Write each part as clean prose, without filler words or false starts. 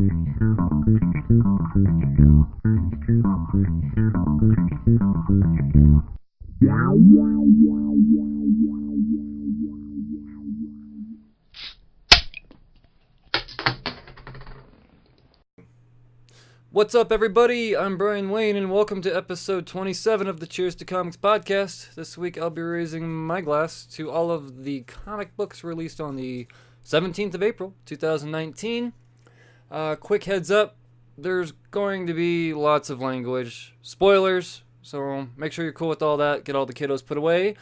What's up, everybody? I'm Brian Wayne, and welcome to episode 27 of the Cheers to Comics podcast. This week, I'll be raising my glass to all of the comic books released on the 17th of April, 2019. Quick heads up, there's going to be lots of language, spoilers, so make sure you're cool with all that, get all the kiddos put away,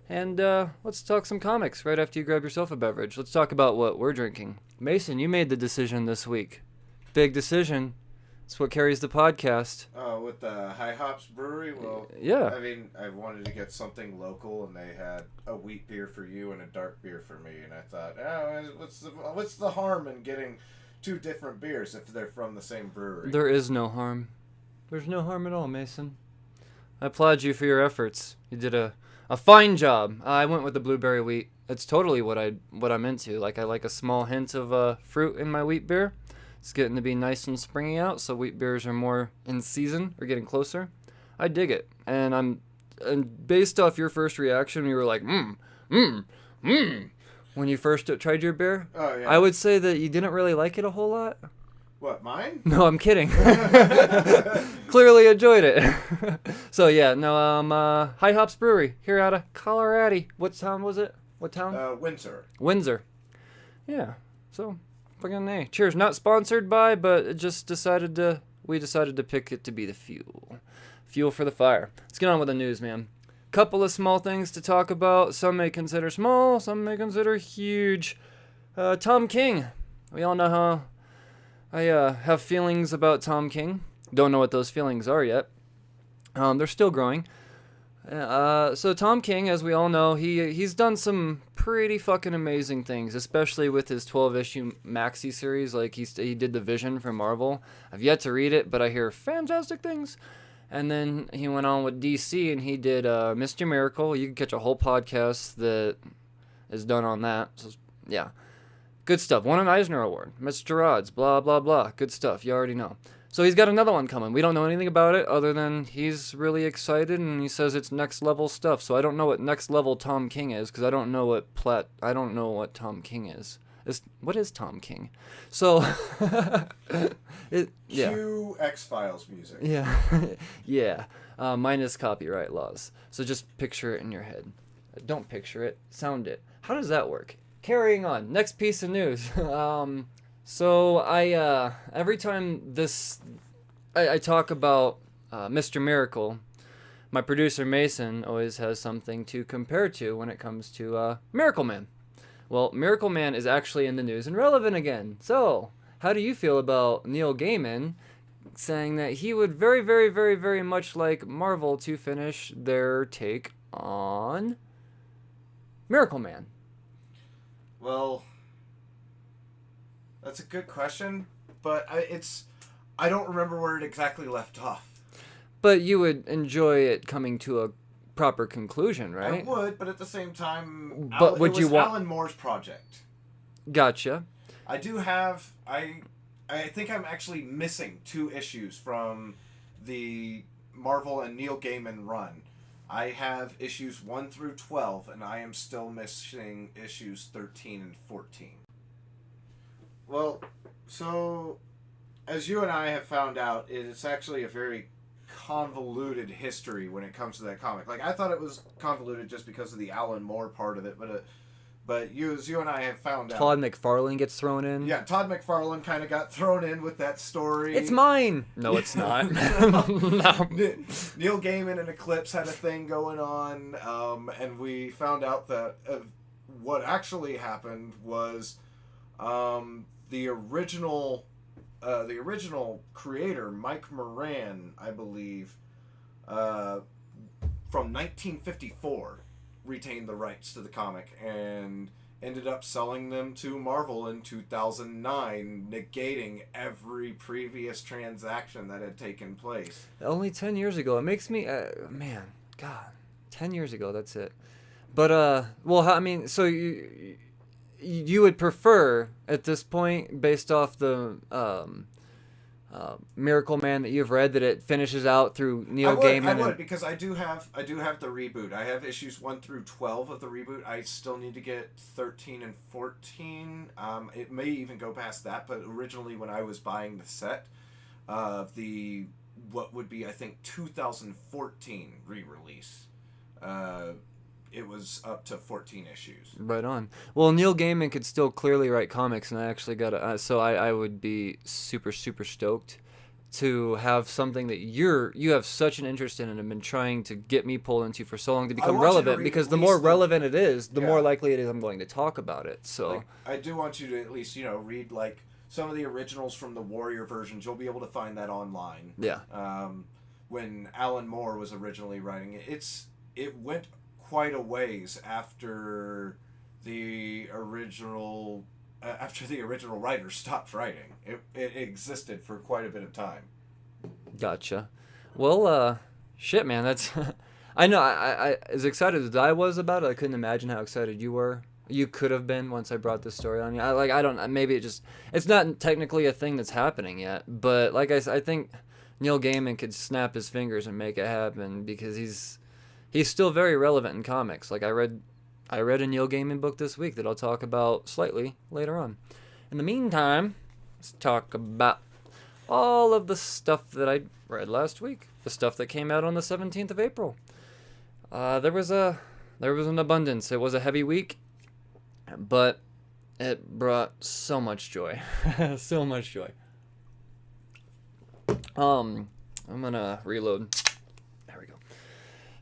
and let's talk some comics right after you grab yourself a beverage. Let's talk about what we're drinking. Mason, you made the decision this week. Big decision. It's what carries the podcast. With the High Hops Brewery? Well, yeah. I mean, I wanted to get something local, and they had a wheat beer for you and a dark beer for me, and I thought, what's the harm in getting two different beers if they're from the same brewery? There is no harm. There's no harm at all, Mason. I applaud you for your efforts. You did a fine job. I went with the blueberry wheat. It's totally what I'm into. Like, I like a small hint of fruit in my wheat beer. It's getting to be nice and springy out, so wheat beers are more in season or getting closer. I dig it, and based off your first reaction, you were like, when you first tried your beer. Oh yeah. I would say that you didn't really like it a whole lot. What, mine? No, I'm kidding. Clearly enjoyed it. So yeah, no, High Hops Brewery here out of Colorado. What town was it? What town? Windsor. Windsor. Yeah. So. Fucking A. Cheers. Not sponsored by, but it just we decided to pick it to be the fuel for the fire. Let's get on with the news, man. Couple of small things to talk about. Some may consider small, some may consider huge. Tom King. We all know how I have feelings about Tom King. Don't know what those feelings are yet. They're still growing. So Tom King, as we all know, he's done some pretty fucking amazing things, especially with his 12-issue maxi series. Like he did the Vision for Marvel. I've yet to read it, but I hear fantastic things. And then he went on with DC and he did Mr. Miracle. You can catch a whole podcast that is done on that. So yeah, good stuff. Won an Eisner Award. Mr. Odds. Blah blah blah. Good stuff. You already know. So he's got another one coming. We don't know anything about it other than he's really excited and he says it's next level stuff. So I don't know what next level Tom King is because I don't know what Tom King is. What is Tom King? So Cue X-Files music. Yeah. Yeah. Minus copyright laws. So just picture it in your head. Don't picture it. Sound it. How does that work? Carrying on. Next piece of news. So I every time I talk about Mr. Miracle, my producer Mason always has something to compare to when it comes to Miracle Man. Well, Miracle Man is actually in the news and relevant again. So, how do you feel about Neil Gaiman saying that he would very, very, very, very much like Marvel to finish their take on Miracle Man? Well, that's a good question, but I don't remember where it exactly left off. But you would enjoy it coming to a proper conclusion, right? I would, but at the same time, but it was Alan Moore's project. Gotcha. I do have... I think I'm actually missing 2 issues from the Marvel and Neil Gaiman run. I have issues 1 through 12, and I am still missing issues 13 and 14. Well, so, as you and I have found out, it's actually a very convoluted history when it comes to that comic. Like, I thought it was convoluted just because of the Alan Moore part of it, but as you and I have found out... Todd McFarlane gets thrown in? Yeah, Todd McFarlane kind of got thrown in with that story. It's mine! No, it's not. No. Neil Gaiman and Eclipse had a thing going on, and we found out that what actually happened was... The original creator, Mike Moran, I believe, from 1954, retained the rights to the comic and ended up selling them to Marvel in 2009, negating every previous transaction that had taken place. Only 10 years ago. It makes me... man, God. 10 years ago, that's it. But, well, I mean, so you would prefer at this point, based off the Miracle Man that you've read, that it finishes out through Neil Gaiman. I would, because I do have the reboot. I have issues 1 through 12 of the reboot. I still need to get 13 and 14. It may even go past that, but originally when I was buying the set of the what would be, I think, 2014 re-release, it was up to 14 issues. Right on. Well, Neil Gaiman could still clearly write comics, and I actually got so I would be super, super stoked to have something that you have such an interest in and have been trying to get me pulled into for so long to become relevant, because the more relevant it is, the more likely it is I'm going to talk about it. So like, I do want you to at least, read like some of the originals from the Warrior versions. You'll be able to find that online. Yeah. When Alan Moore was originally writing it, it went quite a ways after the original writer stopped writing. It existed for quite a bit of time. Gotcha. Well, shit, man, that's I know. I as excited as I was about it, I couldn't imagine how excited you were. You could have been once I brought this story on you. I don't. Maybe it's not technically a thing that's happening yet, but like I think Neil Gaiman could snap his fingers and make it happen, because he's still very relevant in comics. Like I read a Neil Gaiman book this week that I'll talk about slightly later on. In the meantime, let's talk about all of the stuff that I read last week. The stuff that came out on the 17th of April. There was an abundance. It was a heavy week, but it brought so much joy. So much joy. I'm gonna reload. There we go.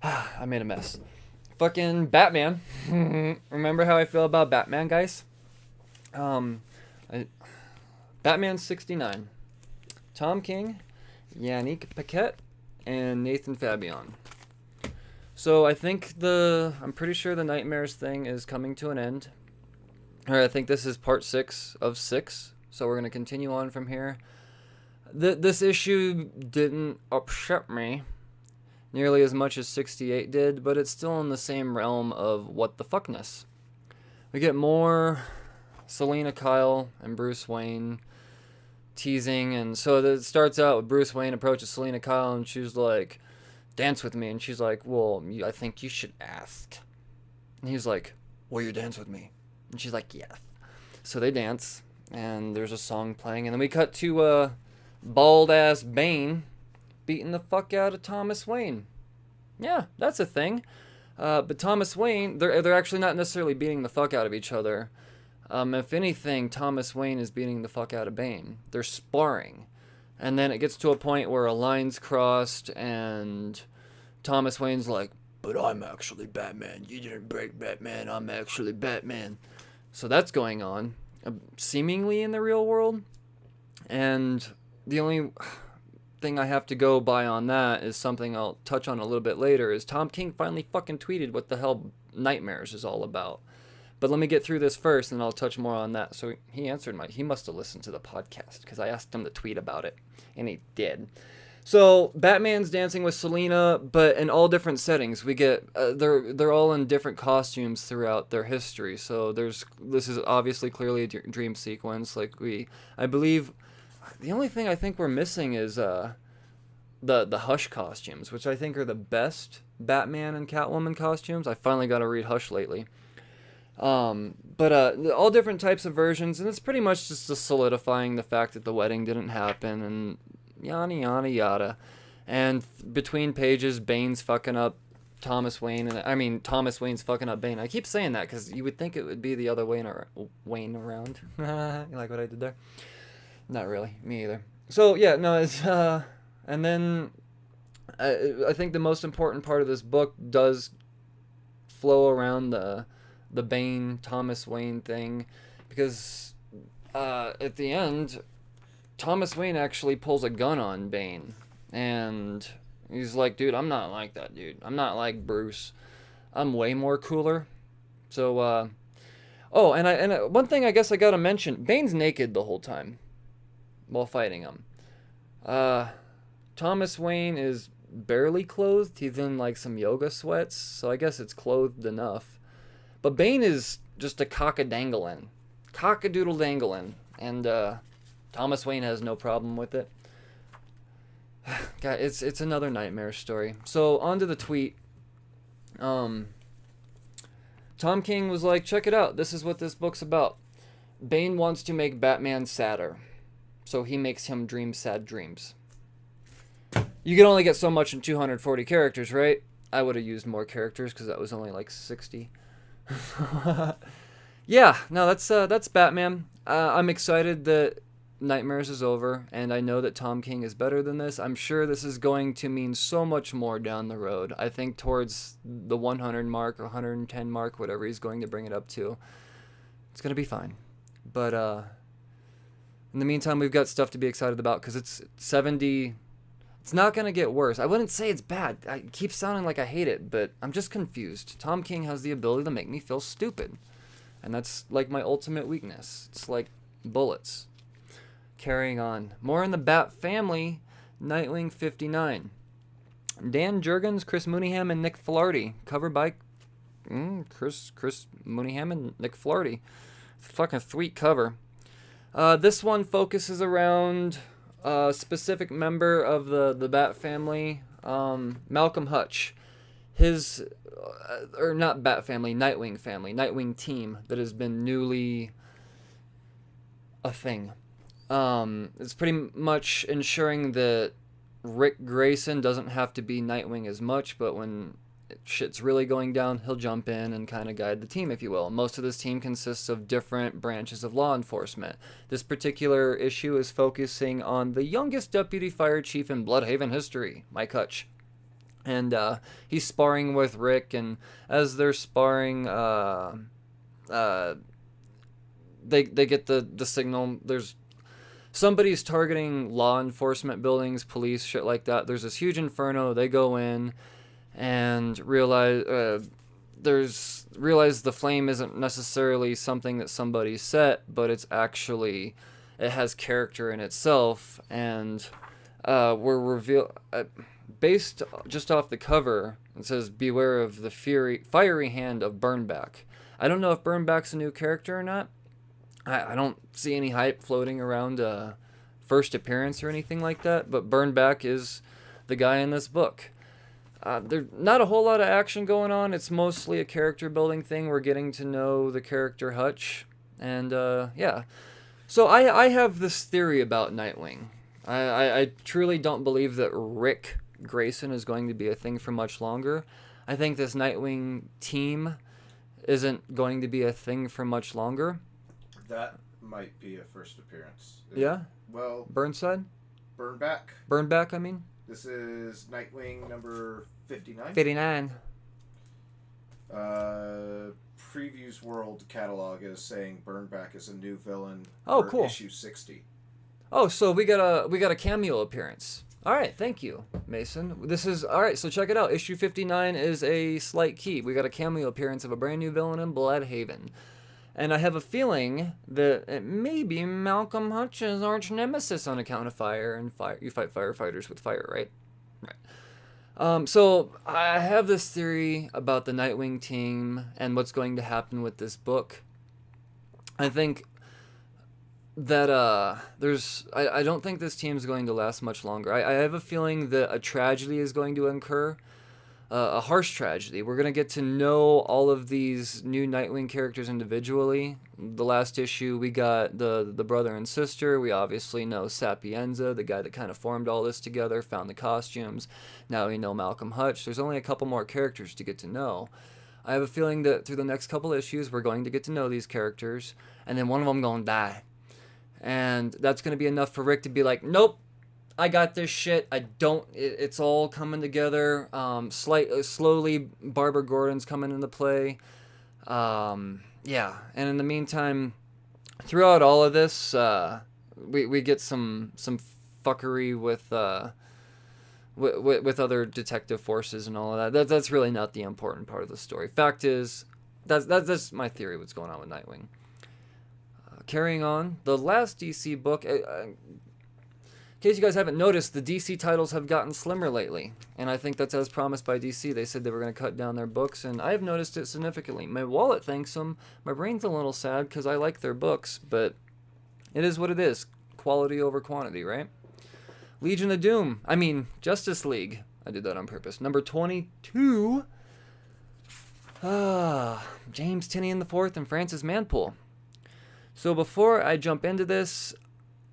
I made a mess. Fucking Batman. Remember how I feel about Batman, guys? Batman 69. Tom King, Yannick Paquette, and Nathan Fabian. So I think I'm pretty sure the Nightmares thing is coming to an end. Or I think this is part 6 of 6. So we're going to continue on from here. This issue didn't upset me nearly as much as 68 did, but it's still in the same realm of what the fuckness. We get more Selina Kyle and Bruce Wayne teasing, and so it starts out with Bruce Wayne approaches Selina Kyle, and she's like, dance with me, and she's like, well, I think you should ask. And he's like, will you dance with me? And she's like, yes. So they dance, and there's a song playing, and then we cut to bald-ass Bane beating the fuck out of Thomas Wayne. Yeah, that's a thing. But Thomas Wayne, they're actually not necessarily beating the fuck out of each other. If anything, Thomas Wayne is beating the fuck out of Bane. They're sparring. And then it gets to a point where a line's crossed, and Thomas Wayne's like, but I'm actually Batman. You didn't break Batman. I'm actually Batman. So that's going on, seemingly in the real world. And the only thing I have to go by on that is something I'll touch on a little bit later, is Tom King finally fucking tweeted what the hell Nightmares is all about. But let me get through this first, and I'll touch more on that. So he answered he must have listened to the podcast, because I asked him to tweet about it, and he did. So Batman's dancing with Selina, but in all different settings. We get they're all in different costumes throughout their history. So this is obviously clearly a dream sequence. I believe the only thing I think we're missing is the Hush costumes, which I think are the best Batman and Catwoman costumes. I finally got to read Hush lately. But all different types of versions, and it's pretty much just solidifying the fact that the wedding didn't happen, and yada yada yada. And between pages, Bane's fucking up Thomas Wayne, Thomas Wayne's fucking up Bane. I keep saying that because you would think it would be the other Wayne around. You like what I did there? Not really, me either. So yeah, no, it's and then I think the most important part of this book does flow around the Bane Thomas Wayne thing, because at the end, Thomas Wayne actually pulls a gun on Bane, and he's like, dude, I'm not like that, dude. I'm not like Bruce. I'm way more cooler. So and one thing I guess I gotta mention, Bane's naked the whole time while fighting him. Thomas Wayne is barely clothed. He's in like some yoga sweats, so I guess it's clothed enough. But Bane is just a cock-a-dangling. Cock-a-doodle-dangling. And Thomas Wayne has no problem with it. God, it's another nightmare story. So, on to the tweet. Tom King was like, check it out. This is what this book's about. Bane wants to make Batman sadder. So he makes him dream sad dreams. You can only get so much in 240 characters, right? I would have used more characters because that was only like 60. Yeah, no, that's Batman. I'm excited that Nightmares is over, and I know that Tom King is better than this. I'm sure this is going to mean so much more down the road. I think towards the 100 mark or 110 mark, whatever he's going to bring it up to, it's going to be fine. But in the meantime, we've got stuff to be excited about because it's 70. It's not going to get worse. I wouldn't say it's bad. I keep sounding like I hate it, but I'm just confused. Tom King has the ability to make me feel stupid. And that's like my ultimate weakness. It's like bullets. Carrying on. More in the Bat family. Nightwing 59. Dan Jurgens, Chris Mooneyham, and Nick Flaherty. Covered by Chris Mooneyham and Nick Flaherty. Fucking sweet cover. This one focuses around a specific member of the Bat family, Malcolm Hutch. His, or not Bat family, Nightwing team that has been newly a thing. It's pretty much ensuring that Rick Grayson doesn't have to be Nightwing as much, but when shit's really going down, he'll jump in and kind of guide the team, if you will. Most of this team consists of different branches of law enforcement. This particular issue is focusing on the youngest deputy fire chief in Bloodhaven history, Mike Hutch. And he's sparring with Rick, and as they're sparring, they get the signal. There's somebody's targeting law enforcement buildings, police, shit like that. There's this huge inferno. They go in and realize the flame isn't necessarily something that somebody set, but it's actually, it has character in itself, and based just off the cover, it says, beware of the fiery hand of Burnback. I don't know if Burnback's a new character or not. I don't see any hype floating around first appearance or anything like that, but Burnback is the guy in this book. There's not a whole lot of action going on. It's mostly a character building thing. We're getting to know the character Hutch, and yeah. So I have this theory about Nightwing. I truly don't believe that Rick Grayson is going to be a thing for much longer. I think this Nightwing team isn't going to be a thing for much longer. That might be a first appearance. Yeah? Well... Burnside? Burnback, I mean? This is Nightwing number 59. 59. Previews World catalog is saying Burnback is a new villain. Oh, for cool. Issue 60. Oh, so we got a cameo appearance. All right, thank you, Mason. This is all right. So check it out. Issue 59 is a slight key. We got a cameo appearance of a brand new villain in Bloodhaven, and I have a feeling that it may be Malcolm Hutch's arch nemesis on account of fire. And fire, you fight firefighters with fire, right? Right. So I have this theory about the Nightwing team and what's going to happen with this book. I think that I don't think this team is going to last much longer. I have a feeling that a tragedy is going to occur, a harsh tragedy. We're going to get to know all of these new Nightwing characters individually. The last issue, we got the brother and sister. We obviously know Sapienza, the guy that kind of formed all this together, found the costumes. Now we know Malcolm Hutch. There's only a couple more characters to get to know. I have a feeling that through the next couple issues, we're going to get to know these characters, and then one of them going to die. And that's going to be enough for Rick to be like, nope, I got this shit. It's all coming together. Slowly, Barbara Gordon's coming into play. Yeah. And in the meantime, throughout all of this, we get some fuckery with other detective forces and all of that. That's really not the important part of the story. Fact is, that's my theory what's going on with Nightwing. Carrying on, the last DC book, case you guys haven't noticed, the DC titles have gotten slimmer lately, and I think that's as promised by DC. They said they were going to cut down their books, and I've noticed it significantly. My wallet thanks them. My brain's a little sad because I like their books, but it is what it is. Quality over quantity, right? Legion of Doom. Justice League. I did that on purpose. Number 22. James Tynion IV and Francis Manpool. So before I jump into this,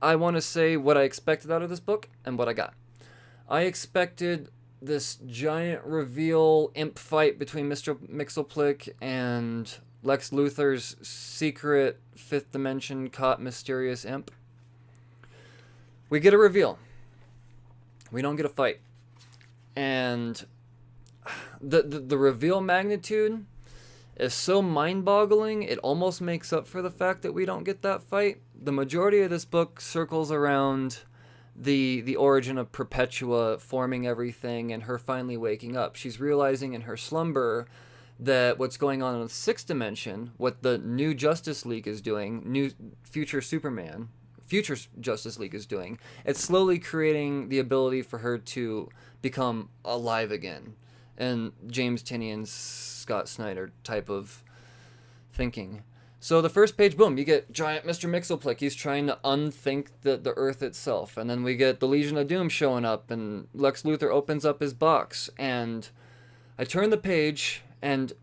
I want to say what I expected out of this book and what I got. I expected this giant reveal imp fight between Mr. Mxyzptlk and Lex Luthor's secret fifth dimension caught mysterious imp. We get a reveal. We don't get a fight. And the reveal magnitude is so mind-boggling, it almost makes up for the fact that we don't get that fight. The majority of this book circles around the origin of Perpetua forming everything and her finally waking up. She's realizing in her slumber that what's going on in the sixth dimension, what the new Justice League is doing, new future Justice League is doing, it's slowly creating the ability for her to become alive again. And James Tynion's Scott Snyder type of thinking. So the first page, boom, you get giant Mr. Mxyzptlk. He's trying to unthink the Earth itself. And then we get the Legion of Doom showing up, and Lex Luthor opens up his box. And I turn the page, and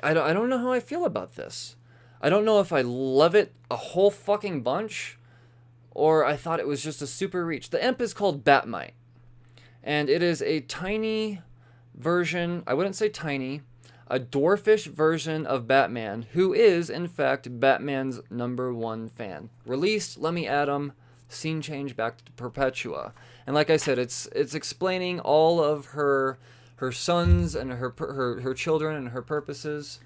I don't know how I feel about this. I don't know if I love it a whole fucking bunch, or I thought it was just a super reach. The imp is called Batmite. And it is a tiny version, I wouldn't say tiny, a dwarfish version of Batman, who is, in fact, Batman's #1 fan. Released, let me add him, scene change back to Perpetua. And like I said, it's explaining all of her sons and her children and her purposes.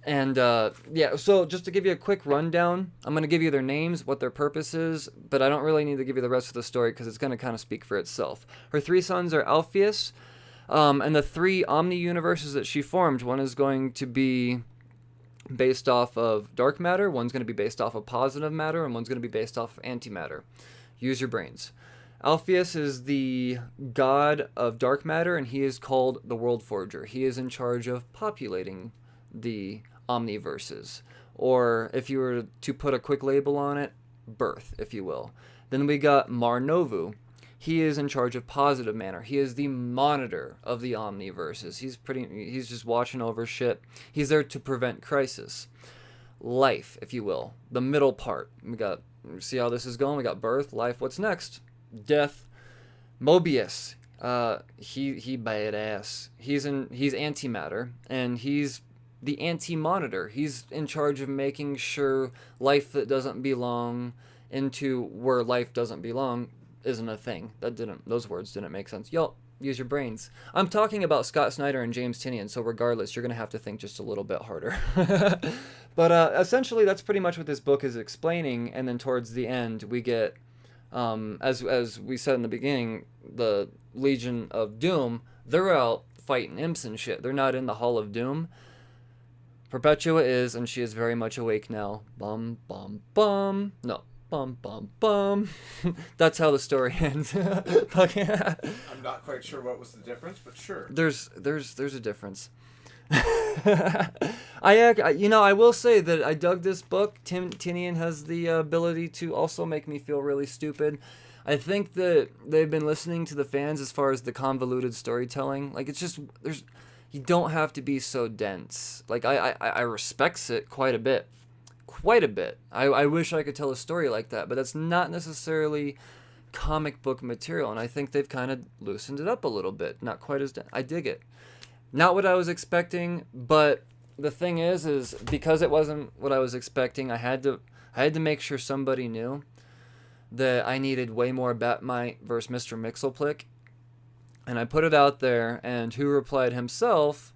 And so just to give you a quick rundown, I'm going to give you their names, what their purpose is, but I don't really need to give you the rest of the story because it's going to kind of speak for itself. Her 3 sons are Alpheus, and the 3 omni-universes that she formed, one is going to be based off of dark matter, one's going to be based off of positive matter, and one's going to be based off of antimatter. Use your brains. Alpheus is the god of dark matter, and he is called the World Forger. He is in charge of populating the omniverses, or if you were to put a quick label on it, birth, if you will. Then we got Mar-Novu. He is in charge of positive matter. He is the monitor of the omniverses. He's just watching over shit. He's there to prevent crisis. Life, if you will, the middle part. See how this is going? We got birth, life. What's next? Death. Mobius. He badass. He's antimatter, and he's the anti-monitor. He's in charge of making sure life that doesn't belong into where life doesn't belong isn't a thing. Those words didn't make sense. Yo, use your brains. I'm talking about Scott Snyder and James Tynion, so regardless, you're going to have to think just a little bit harder. But essentially, that's pretty much what this book is explaining, and then towards the end, we get, as we said in the beginning, the Legion of Doom, they're out fighting imps and shit. They're not in the Hall of Doom. Perpetua is, and she is very much awake now. Bum, bum, bum. No. Bum, bum, bum. That's how the story ends. I'm not quite sure what was the difference, but sure. There's a difference. I will say that I dug this book. Tynion has the ability to also make me feel really stupid. I think that they've been listening to the fans as far as the convoluted storytelling. Like, it's just, you don't have to be so dense. Like, I respects it quite a bit. I wish I could tell a story like that, but that's not necessarily comic book material, and I think they've kind of loosened it up a little bit. Not quite as dense. I dig it. Not what I was expecting, but the thing is because it wasn't what I was expecting, I had to make sure somebody knew that I needed way more Batmite versus Mr. Mxyzptlk. And I put it out there, and who replied himself,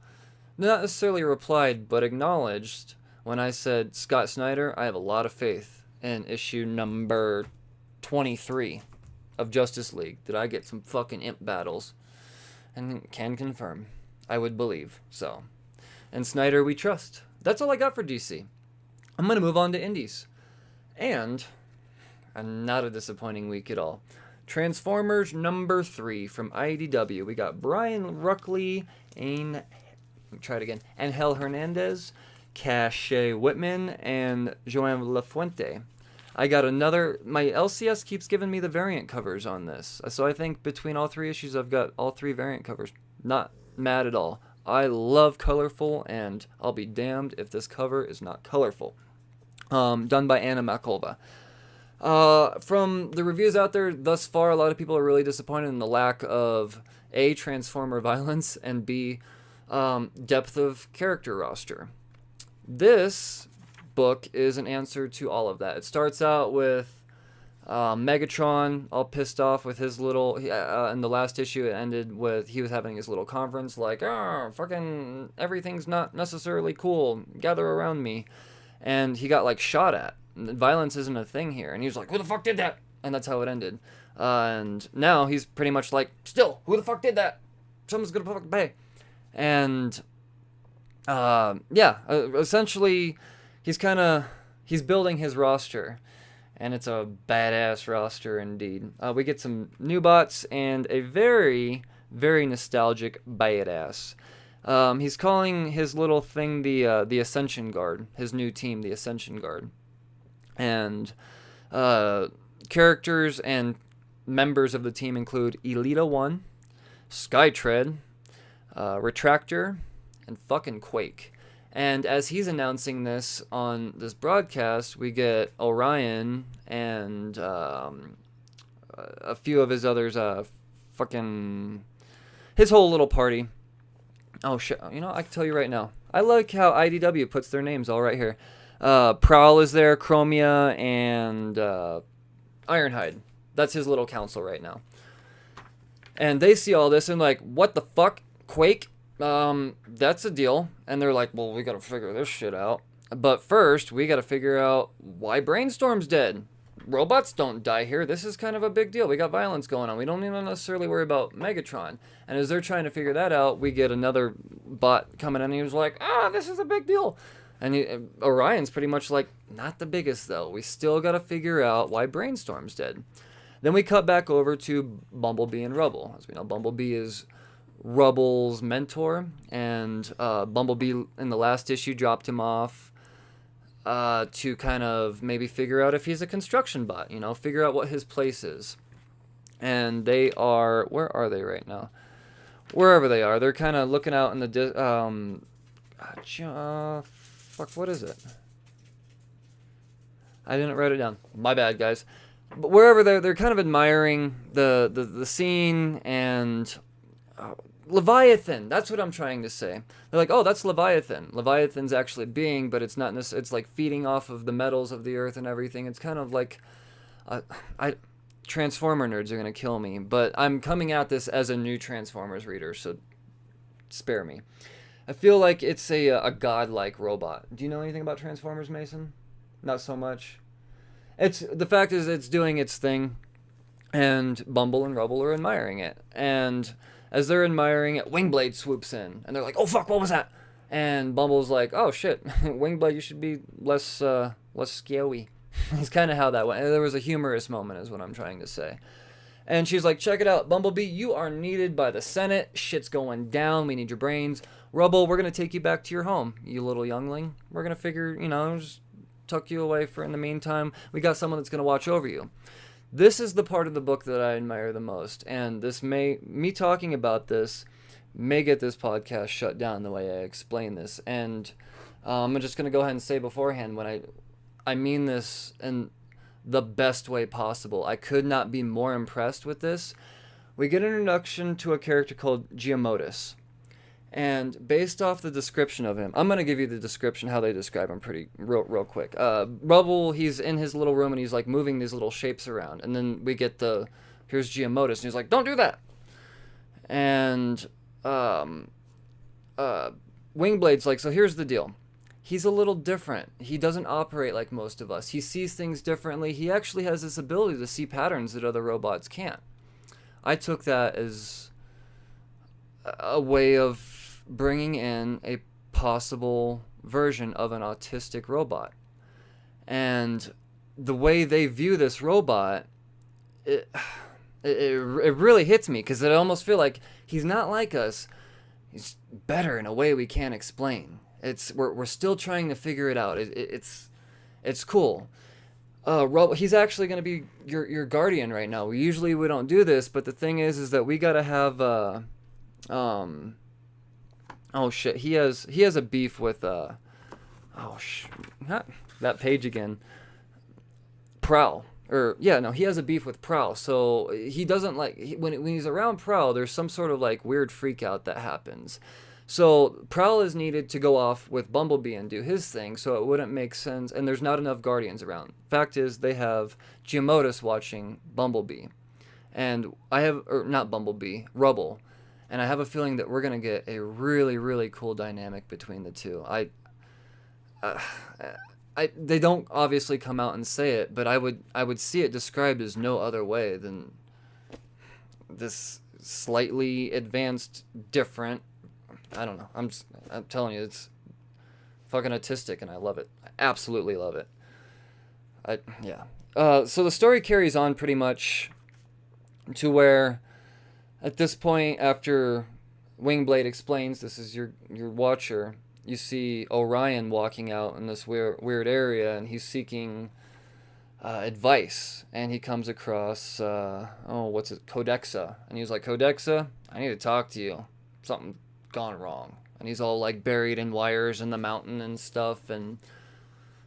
not necessarily replied, but acknowledged when I said, Scott Snyder, I have a lot of faith in issue number 23 of Justice League that I get some fucking imp battles. And can confirm. I would believe. So. And Snyder, we trust. That's all I got for DC. I'm going to move on to indies. And and not a disappointing week at all. Transformers number 3 from IDW. We got Brian Ruckley, and Angel Hernandez, Cache Whitman, and Joanne Lafuente. I got another. My LCS keeps giving me the variant covers on this, so I think between all 3 issues, I've got all 3 variant covers. Not mad at all. I love colorful, and I'll be damned if this cover is not colorful. Done by Anna Makolva. From the reviews out there thus far, a lot of people are really disappointed in the lack of A, Transformer violence, and B, depth of character roster. This book is an answer to all of that. It starts out with Megatron all pissed off with his little, in the last issue it ended with he was having his little conference like, fucking everything's not necessarily cool, gather around me. And he got like shot at. Violence isn't a thing here. And he was like, who the fuck did that? And that's how it ended. And now he's pretty much like, still, who the fuck did that? Someone's gonna fucking pay. And essentially he's building his roster. And it's a badass roster indeed. We get some new bots and a very, very nostalgic badass. He's calling his little thing the Ascension Guard, his new team, the Ascension Guard. And characters and members of the team include Elita 1, Skytread, Retractor, and fucking Quake. And as he's announcing this on this broadcast, we get Orion and a few of his others, his whole little party. Oh, shit. You know, I can tell you right now. I like how IDW puts their names all right here. Prowl is there, Chromia, and Ironhide. That's his little council right now. And they see all this and like, what the fuck? Quake? That's a deal. And they're like, well, we gotta figure this shit out. But first, we gotta figure out why Brainstorm's dead. Robots don't die here. This is kind of a big deal. We got violence going on. We don't even necessarily worry about Megatron. And as they're trying to figure that out, we get another bot coming in and he was like, this is a big deal. And Orion's pretty much like, not the biggest though. We still gotta figure out why Brainstorm's dead. Then we cut back over to Bumblebee and Rubble. As we know, Bumblebee is Rubble's mentor, and Bumblebee in the last issue dropped him off to kind of maybe figure out if he's a construction bot, figure out what his place is. And they are, where are they right now? Wherever they are, they're kind of looking out in the, what is it? I didn't write it down. My bad, guys. But wherever they're kind of admiring the scene and Leviathan. That's what I'm trying to say. They're like, oh, that's Leviathan. Leviathan's actually a being, but it's not. It's like feeding off of the metals of the earth and everything. It's kind of like, Transformer nerds are gonna kill me, but I'm coming at this as a new Transformers reader, so spare me. I feel like it's a godlike robot. Do you know anything about Transformers, Mason? Not so much. The fact is it's doing its thing, and Bumble and Rubble are admiring it. And as they're admiring it, Wingblade swoops in, and they're like, "Oh fuck, what was that?" And Bumble's like, "Oh shit, Wingblade, you should be less scary." It's kind of how that went. And there was a humorous moment, is what I'm trying to say. And she's like, "Check it out, Bumblebee, you are needed by the Senate. Shit's going down. We need your brains. Rubble, we're gonna take you back to your home, you little youngling. We're gonna figure, just tuck you away for in the meantime. We got someone that's gonna watch over you." This is the part of the book that I admire the most, and me talking about this may get this podcast shut down the way I explain this. And I'm just gonna go ahead and say beforehand, when I mean this in the best way possible. I could not be more impressed with this. We get an introduction to a character called Giamottis. And based off the description of him, I'm going to give you the description, how they describe him real quick. Rubble, he's in his little room and he's like moving these little shapes around. And then we get here's Giamottis, and he's like, "Don't do that." And Wingblade's like, "So here's the deal. He's a little different. He doesn't operate like most of us. He sees things differently. He actually has this ability to see patterns that other robots can't." I took that as a way of bringing in a possible version of an autistic robot. And the way they view this robot, it really hits me, because I almost feel like he's not like us. He's better in a way we can't explain. We're still trying to figure it out. It's cool. He's actually going to be your guardian right now. We don't do this, but the thing is that we got to have oh shit, he has a beef with that page again. Prowl. He has a beef with Prowl. So he doesn't like when he's around Prowl, there's some sort of like weird freak out that happens. So Prowl is needed to go off with Bumblebee and do his thing, so it wouldn't make sense, and there's not enough Guardians around. Fact is, they have Giamottis watching Bumblebee, and not Bumblebee, Rubble, and I have a feeling that we're gonna get a really, really cool dynamic between the two. They don't obviously come out and say it, but I would see it described as no other way than this slightly advanced, different. I don't know. I'm telling you, it's fucking autistic, and I love it. I absolutely love it. So the story carries on pretty much to where, at this point, after Wingblade explains this is your watcher, you see Orion walking out in this weird area, and he's seeking advice, and he comes across Codexa, and he's like, Codexa, I need to talk to you. Something gone wrong, and he's all like buried in wires in the mountain and stuff, and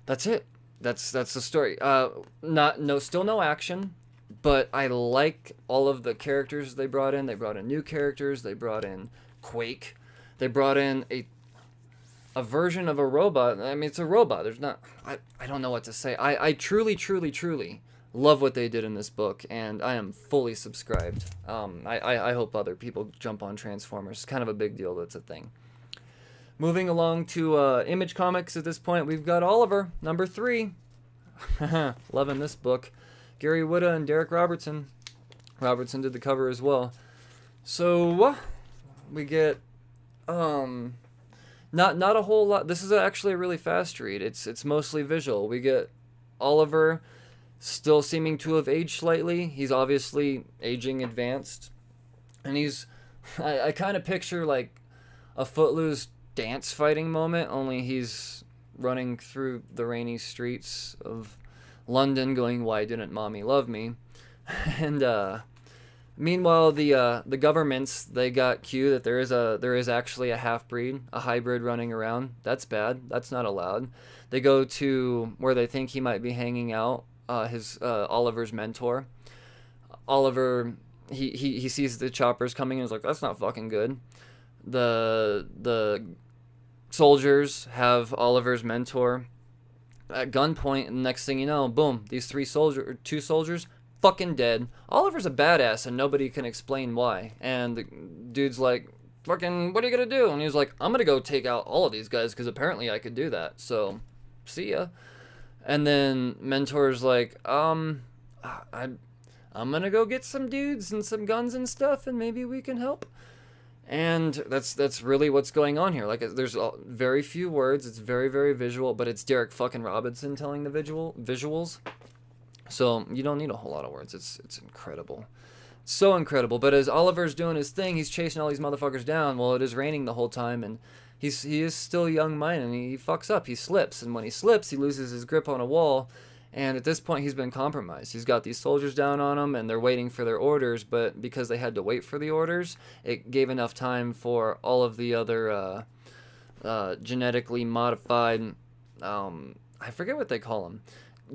that's it. That's the story. Still no action, but I like all of the characters they brought in. They brought in new characters. They brought in Quake. They brought in a version of a robot. I mean, it's a robot. There's not. I don't know what to say. I truly love what they did in this book, and I am fully subscribed. I hope other people jump on Transformers. It's kind of a big deal that's a thing. Moving along to Image Comics at this point, we've got Oliver, number 3. Loving this book. Gary Whitta and Derek Robertson. Robertson did the cover as well. So, we get, not a whole lot. This is actually a really fast read. It's mostly visual. We get Oliver still seeming to have aged slightly. He's obviously aging advanced. And I kind of picture like a Footloose dance fighting moment, only he's running through the rainy streets of London going, why didn't mommy love me? And meanwhile, the governments, they got cue that there is actually a half-breed, a hybrid running around. That's bad. That's not allowed. They go to where they think he might be hanging out. Oliver's mentor. Oliver, he sees the choppers coming and is like, that's not fucking good. The soldiers have Oliver's mentor at gunpoint, and next thing you know, boom, these two soldiers fucking dead. Oliver's a badass, and nobody can explain why. And the dude's like, fucking, what are you gonna do? And he's like, I'm gonna go take out all of these guys, because apparently I could do that. So, see ya. And then Mentor's like, I'm gonna go get some dudes and some guns and stuff, and maybe we can help. And that's really what's going on here. Like, there's very few words. It's very, very visual, but it's Derek fucking Robinson telling the visuals. So you don't need a whole lot of words. It's incredible. So incredible. But as Oliver's doing his thing, he's chasing all these motherfuckers down. Well, it is raining the whole time, and he is still young-minded, and he fucks up. He slips, and when he slips, he loses his grip on a wall, and at this point, he's been compromised. He's got these soldiers down on him, and they're waiting for their orders, but because they had to wait for the orders, it gave enough time for all of the other genetically modified, I forget what they call them,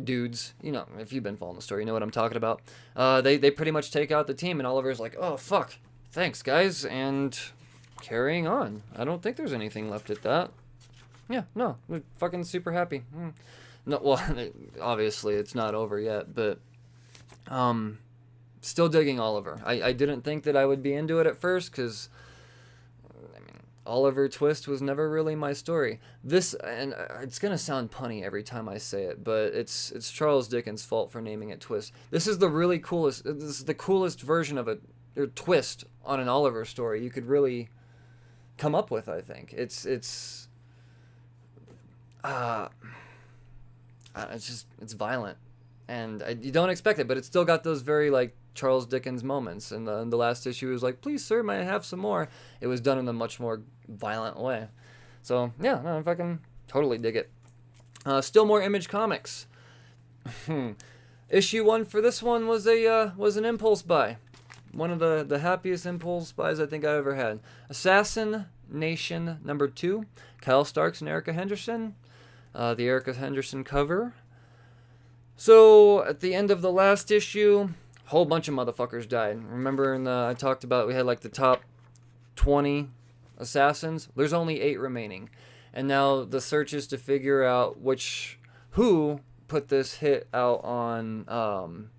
dudes. You know, if you've been following the story, you know what I'm talking about. They pretty much take out the team, and Oliver's like, oh, fuck, thanks, guys, and carrying on. I don't think there's anything left at that. Yeah, no, we're fucking super happy. No, well, obviously it's not over yet, but still digging Oliver. I didn't think that I would be into it at first, because Oliver Twist was never really my story. This, and it's gonna sound punny every time I say it, but it's Charles Dickens' fault for naming it Twist. This is the really coolest. This is the coolest version of a twist on an Oliver story you could really come up with. I think it's violent. And you don't expect it, but it's still got those very, like, Charles Dickens moments. And the last issue was like, please, sir, may I have some more? It was done in a much more violent way. So, yeah, no, I fucking totally dig it. Still more Image Comics. Issue 1 for this one was an impulse buy. One of the happiest impulse buys I think I ever had. Assassin Nation number 2. Kyle Starks and Erica Henderson. The Erica Henderson cover. So, at the end of the last issue, a whole bunch of motherfuckers died. Remember I talked about we had like the top 20 assassins? There's only 8 remaining. And now the search is to figure out who put this hit out on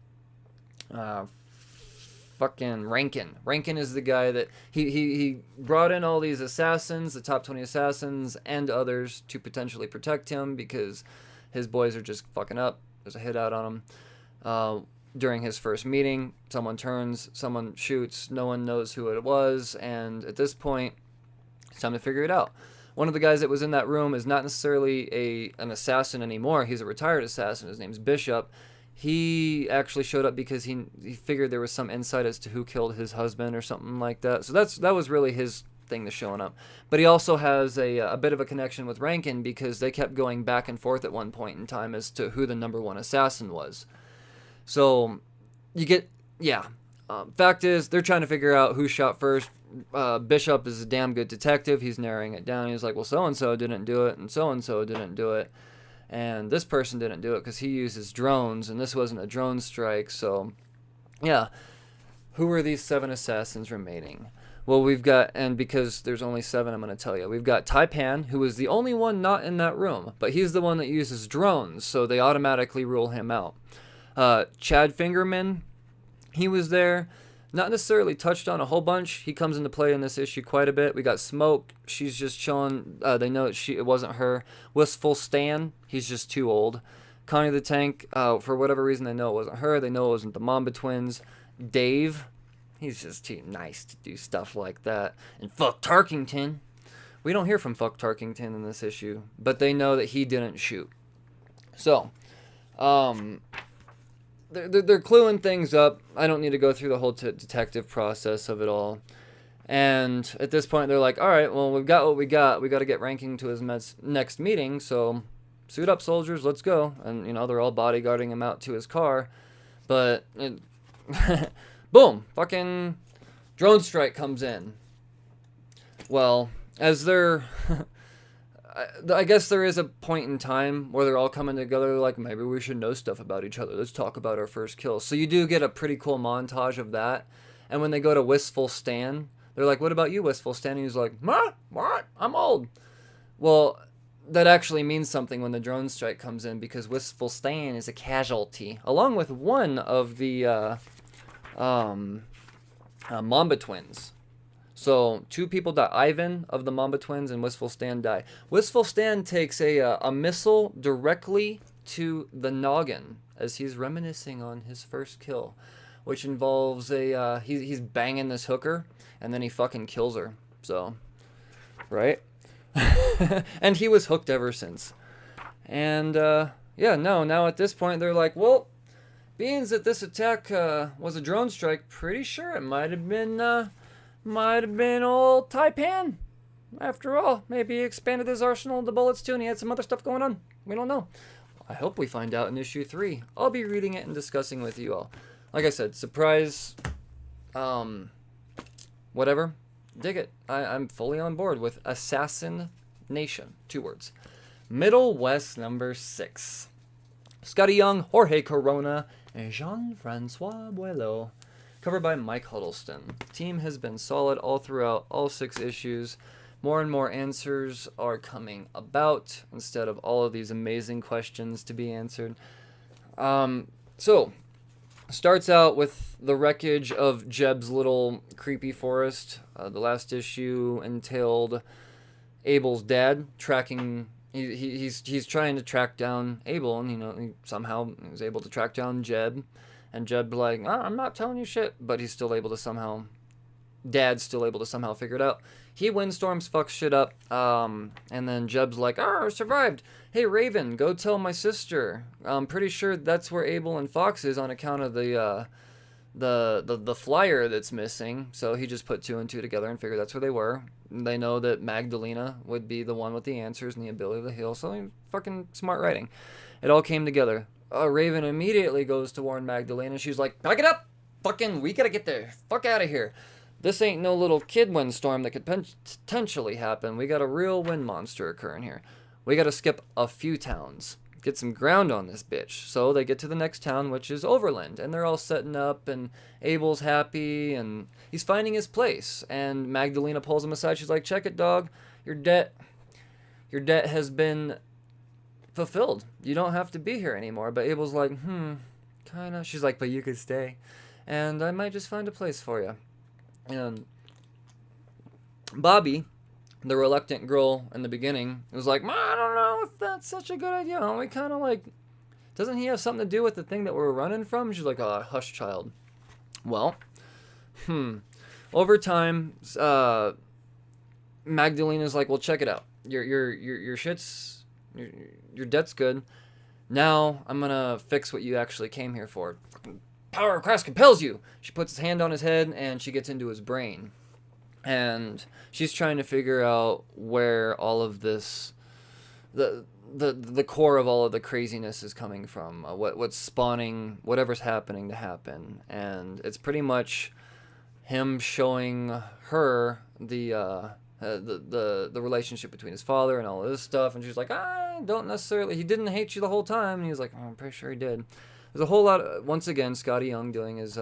fucking Rankin. Rankin is the guy that he brought in all these assassins, the top 20 assassins, and others to potentially protect him because his boys are just fucking up. There's a hit out on him. During his first meeting, someone turns, someone shoots, no one knows who it was, and at this point, it's time to figure it out. One of the guys that was in that room is not necessarily an assassin anymore. He's a retired assassin. His name's Bishop. He actually showed up because he figured there was some insight as to who killed his husband or something like that. So that was really his thing to showing up. But he also has a bit of a connection with Rankin because they kept going back and forth at one point in time as to who the number 1 assassin was. So you get, fact is, they're trying to figure out who shot first. Bishop is a damn good detective. He's narrowing it down. He's like, well, so-and-so didn't do it, and so-and-so didn't do it. And this person didn't do it because he uses drones, and this wasn't a drone strike. So, yeah. Who are these 7 assassins remaining? Well, we've got, and because there's only 7, I'm going to tell you. We've got Taipan, who is the only one not in that room, but he's the one that uses drones, so they automatically rule him out. Chad Fingerman, he was there. Not necessarily touched on a whole bunch. He comes into play in this issue quite a bit. We got Smoke. She's just chilling. They know it wasn't her. Wistful Stan. He's just too old. Connie the Tank. For whatever reason, they know it wasn't her. They know it wasn't the Mamba twins. Dave. He's just too nice to do stuff like that. And Fuck Tarkington. We don't hear from Fuck Tarkington in this issue. But they know that he didn't shoot. So, They're cluing things up. I don't need to go through the whole detective process of it all. And at this point, they're like, all right, well, we've got what we got. We got to get Rankin to his next meeting, so suit up, soldiers, let's go. And, they're all bodyguarding him out to his car. But, boom, fucking drone strike comes in. Well, as they're... I guess there is a point in time where they're all coming together like, maybe we should know stuff about each other. Let's talk about our first kill. So you do get a pretty cool montage of that. And when they go to Wistful Stan, they're like, what about you, Wistful Stan? And he's like, what? I'm old. Well, that actually means something when the drone strike comes in because Wistful Stan is a casualty, along with one of the Mamba twins. So, 2 people die. Ivan of the Mamba twins and Wistful Stan die. Wistful Stan takes a missile directly to the noggin as he's reminiscing on his first kill, which involves he's banging this hooker and then he fucking kills her. So, right? And he was hooked ever since. And, now at this point they're like, well, being that this attack was a drone strike, pretty sure it might have been old Taipan. After all, maybe he expanded his arsenal of the bullets too and he had some other stuff going on. We don't know. I hope we find out in issue 3. I'll be reading it and discussing with you all. Like I said, surprise, whatever. Dig it. I'm fully on board with Assassin Nation. 2 words. Middlewest number 6. Scotty Young, Jorge Corona, and Jean-Francois Boileau. Covered by Mike Huddleston. Team has been solid all throughout all 6 issues. More and more answers are coming about instead of all of these amazing questions to be answered. So, starts out with the wreckage of Jeb's little creepy forest. The last issue entailed Abel's dad tracking. He's trying to track down Abel, and he somehow was able to track down Jeb. And Jeb's like, I'm not telling you shit. But Dad's still able to somehow figure it out. he windstorms, fucks shit up, and then Jeb's like, "Oh, I survived. Hey, Raven, go tell my sister. I'm pretty sure that's where Abel and Fox is on account of the flyer that's missing." So he just put 2 and 2 together and figured that's where they were. They know that Magdalena would be the one with the answers and the ability to heal. So fucking smart writing. It all came together. Raven immediately goes to warn Magdalena. She's like, "Back it up! Fucking, we gotta get the fuck out of here. This ain't no little kid windstorm that could potentially happen. We got a real wind monster occurring here. We gotta skip a few towns. Get some ground on this bitch." So they get to the next town, which is Overland, and they're all setting up, and Abel's happy, and he's finding his place. And Magdalena pulls him aside. She's like, "Check it, dog. Your debt has been fulfilled. You don't have to be here anymore." But Abel's like, kinda. She's like, "But you could stay, and I might just find a place for you." And Bobby, the reluctant girl in the beginning, was like, "I don't know if that's such a good idea. We kind of like, doesn't he have something to do with the thing that we're running from?" She's like, "Oh, hush, child." Well, over time, Magdalena's like, "Well, check it out. Your shit's, your debt's good. Now I'm gonna fix what you actually came here for. Power of Christ compels you." She puts his hand on his head and she gets into his brain. And she's trying to figure out where all of this, the core of all of the craziness is coming from. What's spawning whatever's happening to happen. And it's pretty much him showing her the relationship between his father and all of this stuff. And she's like, "I don't necessarily, he didn't hate you the whole time." And he was like, "Oh, I'm pretty sure he did." There's a whole lot, once again, Scotty Young doing his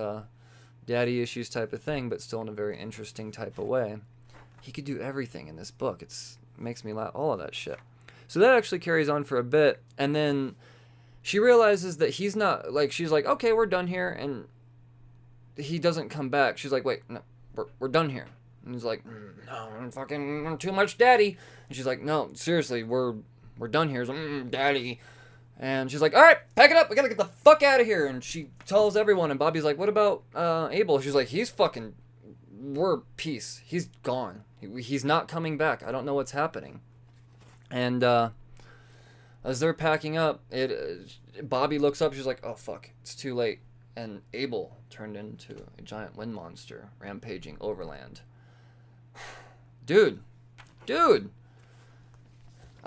daddy issues type of thing, but still in a very interesting type of way. He could do everything in this book. It makes me laugh, all of that shit. So that actually carries on for a bit, and then she realizes that he's not, like, she's like, "Okay, we're done here," and he doesn't come back. She's like, "Wait, no, we're done here." And he's like, "No, I'm too much daddy." And she's like, "No, seriously, we're done here." He's like, "Daddy." And she's like, "All right, pack it up. We gotta get the fuck out of here." And she tells everyone. And Bobby's like, "What about Abel?" She's like, "We're peace. He's gone. He's not coming back. I don't know what's happening." And as they're packing up, Bobby looks up. She's like, "Oh fuck, it's too late." And Abel turned into a giant wind monster rampaging Overland. Dude.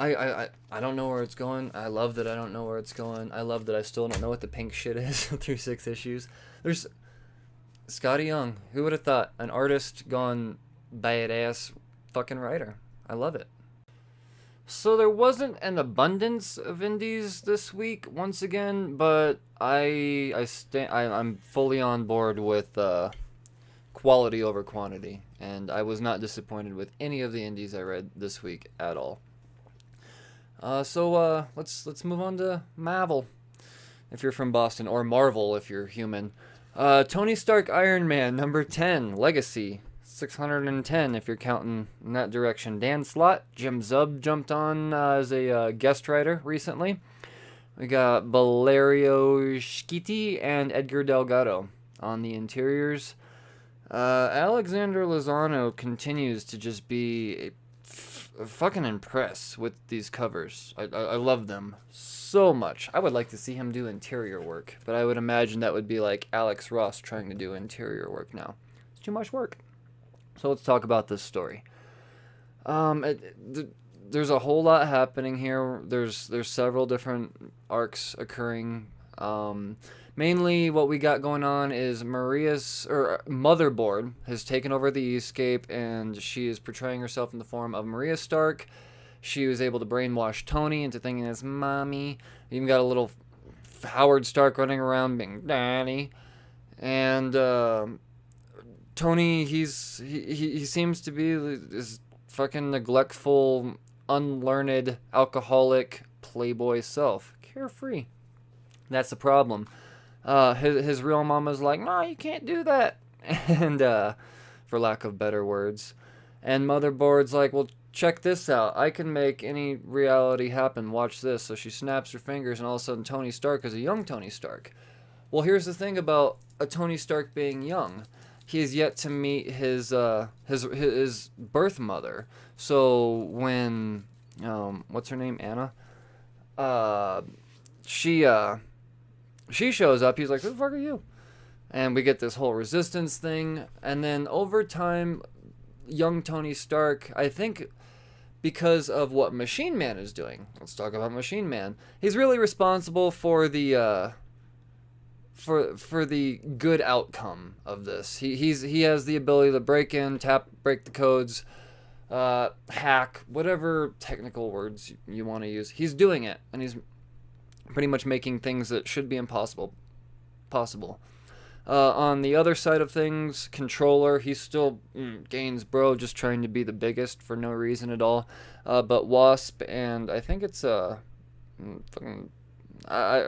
I don't know where it's going. I love that I don't know where it's going. I love that I still don't know what the pink shit is through 6 issues. There's Scotty Young. Who would have thought? An artist gone badass fucking writer. I love it. So there wasn't an abundance of indies this week once again, but I'm fully on board with quality over quantity, and I was not disappointed with any of the indies I read this week at all. So let's move on to Marvel, if you're from Boston, or Marvel if you're human. Tony Stark Iron Man number 10 Legacy 610 if you're counting in that direction. Dan Slott, Jim Zub jumped on as a guest writer recently. We got Valerio Schiti and Edgar Delgado on the interiors. Alexander Lozano continues to just be fucking impressed with these covers. I love them so much. I would like to see him do interior work, but I would imagine that would be like Alex Ross trying to do interior work now. It's too much work. So let's talk about this story. There's a whole lot happening here. There's several different arcs occurring. Mainly what we got going on is Motherboard has taken over the Escape, and she is portraying herself in the form of Maria Stark. She was able to brainwash Tony into thinking it's mommy. You even got a little Howard Stark running around being daddy. And Tony, he seems to be this fucking neglectful, unlearned, alcoholic, playboy self. Carefree. That's the problem. His real mama's like, "No, you can't do that." And for lack of better words. And Motherboard's like, "Well, check this out. I can make any reality happen. Watch this." So she snaps her fingers, and all of a sudden Tony Stark is a young Tony Stark. Well, here's the thing about a Tony Stark being young. he has yet to meet his birth mother. So when what's her name, Anna, uh, she shows up, he's like, who the fuck are you? And we get this whole resistance thing, and then over time, young Tony Stark, I think, because of what Machine Man is doing. Let's talk about Machine Man. He's really responsible for the for the good outcome of this. He has the ability to break in, break the codes, hack, whatever technical words you want to use. He's doing it, and he's pretty much making things that should be impossible possible. On the other side of things, Controller, he's still Gaines bro, just trying to be the biggest for no reason at all. But Wasp and I think it's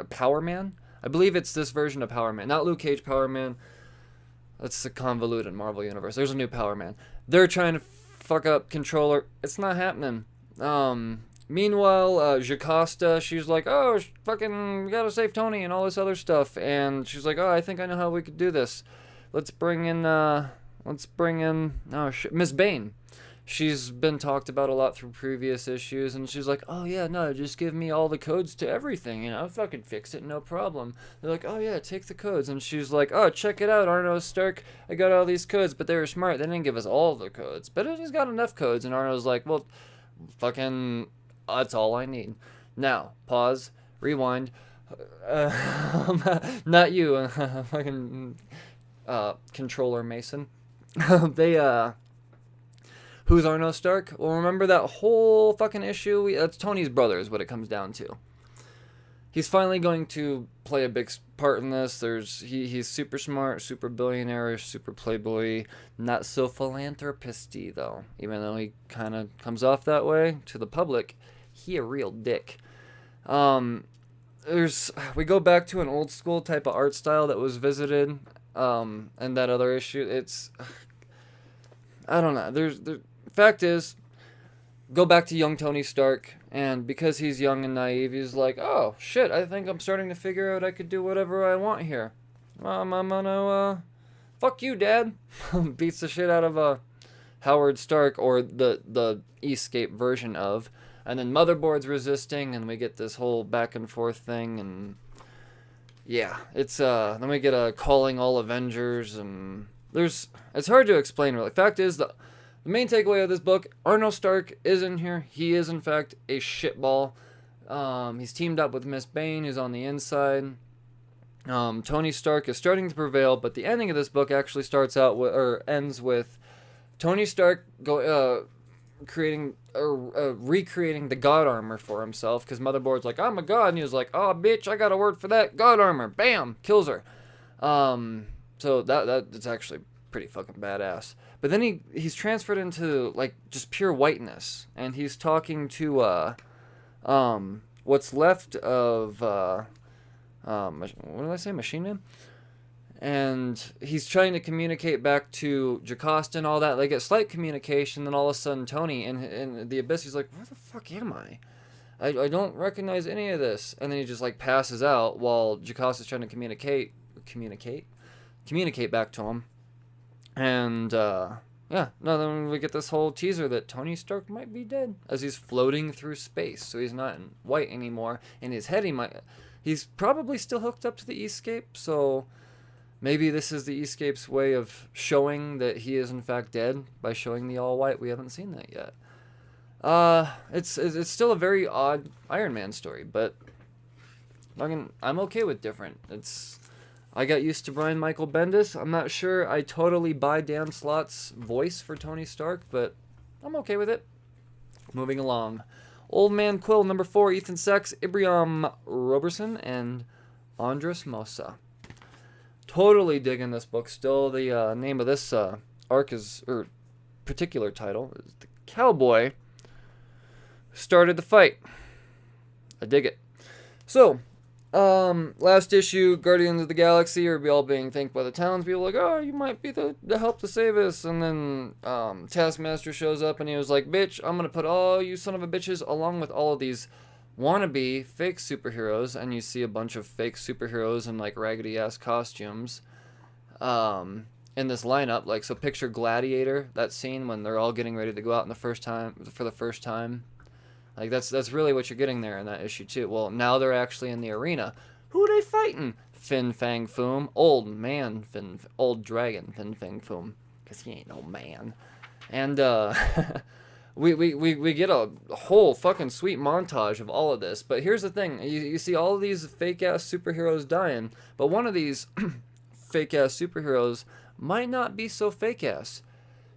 Power Man. I believe it's this version of Power Man, not Luke Cage Power Man. That's the convoluted Marvel universe. There's a new Power Man. They're trying to fuck up Controller. It's not happening. Meanwhile, Jocasta, she's like, oh, fucking, we gotta save Tony and all this other stuff. And she's like, oh, I think I know how we could do this. Let's bring in, Miss Bane. She's been talked about a lot through previous issues, and she's like, oh, yeah, no, just give me all the codes to everything, I'll fucking fix it, no problem. They're like, oh, yeah, take the codes. And she's like, oh, check it out, Arno Stark, I got all these codes, but they were smart. They didn't give us all the codes, but he's got enough codes. And Arno's like, well, fucking... that's all I need. Now, pause, rewind. Not you, fucking Controller Mason. Who's Arno Stark? Well, remember that whole fucking issue? That's Tony's brother is what it comes down to. He's finally going to play a big part in this. He's super smart, super billionaire, super playboy, not so philanthropisty though. Even though he kind of comes off that way to the public, he a real dick. We go back to an old school type of art style that was visited, and that other issue. It's I don't know. The fact is, go back to young Tony Stark, and because he's young and naive, he's like, oh, shit, I think I'm starting to figure out I could do whatever I want here. I'm gonna, fuck you, Dad. Beats the shit out of, Howard Stark, or the Escape version of, and then Motherboard's resisting, and we get this whole back and forth thing, and yeah, it's, then we get a calling all Avengers, and it's hard to explain, really. Fact is, the main takeaway of this book, Arno Stark is in here. He is, in fact, a shitball. He's teamed up with Miss Bane, who's on the inside. Tony Stark is starting to prevail, but the ending of this book actually ends with Tony Stark recreating the God armor for himself, because Motherboard's like, I'm a god, and he was like, oh, bitch, I got a word for that, God armor, bam, kills her. So that's actually pretty fucking badass. But then he's transferred into, like, just pure whiteness. And he's talking to, what's left of, what did I say, Machine Man? And he's trying to communicate back to Jocasta and all that. They get slight communication, then all of a sudden Tony, in the Abyss, he's like, where the fuck am I? I don't recognize any of this. And then he just, like, passes out while Jocasta's trying to communicate back to him. And, then we get this whole teaser that Tony Stark might be dead as he's floating through space. So he's not in white anymore. In his head, he's probably still hooked up to the Escape. So maybe this is the Escape's way of showing that he is in fact dead by showing the all white. We haven't seen that yet. It's still a very odd Iron Man story, but I'm okay with different. I got used to Brian Michael Bendis. I'm not sure I totally buy Dan Slott's voice for Tony Stark, but I'm okay with it. Moving along. Old Man Quill, number 4, Ethan Sachs, Ibrahim Roberson, and Andres Mosa. Totally digging this book. Still, the name of this particular title is The Cowboy Who Started the Fight. I dig it. So, last issue, Guardians of the Galaxy are all being thanked by the townspeople, like, oh, you might be the help to save us. And then Taskmaster shows up and he was like, bitch, I'm gonna put all you son of a bitches along with all of these wannabe fake superheroes. And you see a bunch of fake superheroes in like raggedy ass costumes. in this lineup. Like, so picture Gladiator, that scene when they're all getting ready to go out for the first time. Like, that's really what you're getting there in that issue too. Well, now they're actually in the arena. Who are they fighting? Fin Fang Foom, old dragon Fin Fang Foom, cause he ain't no man. And we get a whole fucking sweet montage of all of this. But here's the thing: you see all of these fake ass superheroes dying, but one of these fake ass superheroes might not be so fake ass.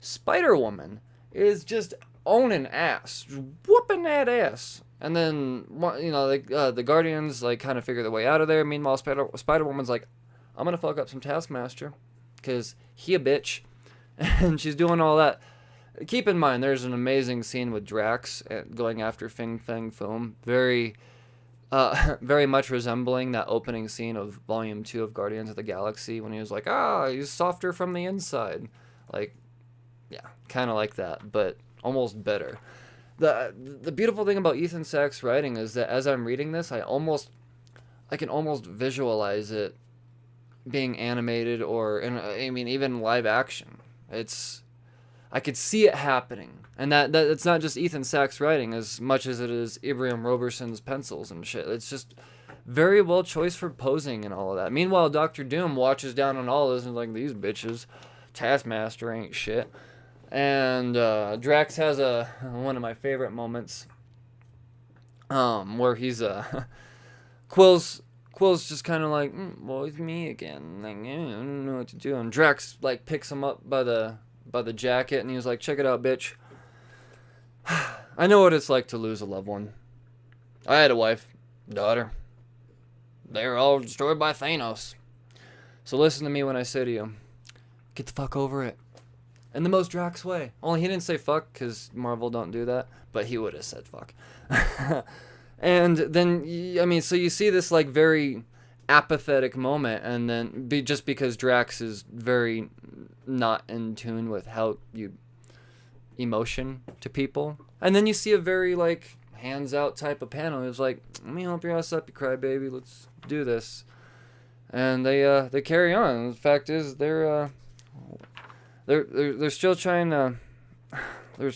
Spider-Woman is just owning ass, whooping that ass. And then, the Guardians, like, kind of figure their way out of there. Meanwhile, Spider-Woman's like, I'm gonna fuck up some Taskmaster, because he a bitch. And she's doing all that. Keep in mind, there's an amazing scene with Drax going after Fin Fang Foom. Very much resembling that opening scene of Volume 2 of Guardians of the Galaxy, when he was like, he's softer from the inside. Like, yeah, kind of like that, but almost better. The beautiful thing about Ethan Sachs' writing is that as I'm reading this, I can almost visualize it being animated or even live action. I could see it happening, and that it's not just Ethan Sachs' writing as much as it is Ibrahim Roberson's pencils and shit. It's just very well choice for posing and all of that. Meanwhile, Doctor Doom watches down on all this and is like, these bitches, Taskmaster ain't shit. And Drax has one of my favorite moments, where he's Quill's just kind of like, well, it's me again. Like, I don't know what to do. And Drax like picks him up by the jacket, and he was like, check it out, bitch. I know what it's like to lose a loved one. I had a wife, daughter. They were all destroyed by Thanos. So listen to me when I say to you, get the fuck over it. In the most Drax way. Only he didn't say fuck, because Marvel don't do that, but he would have said fuck. And then, so you see this, like, very apathetic moment, and then, just because Drax is very not in tune with how you emotion to people. And then you see a very, like, hands out type of panel. It's like, let me help your ass up, you crybaby, let's do this. And they carry on. The fact is, they're still trying to. They're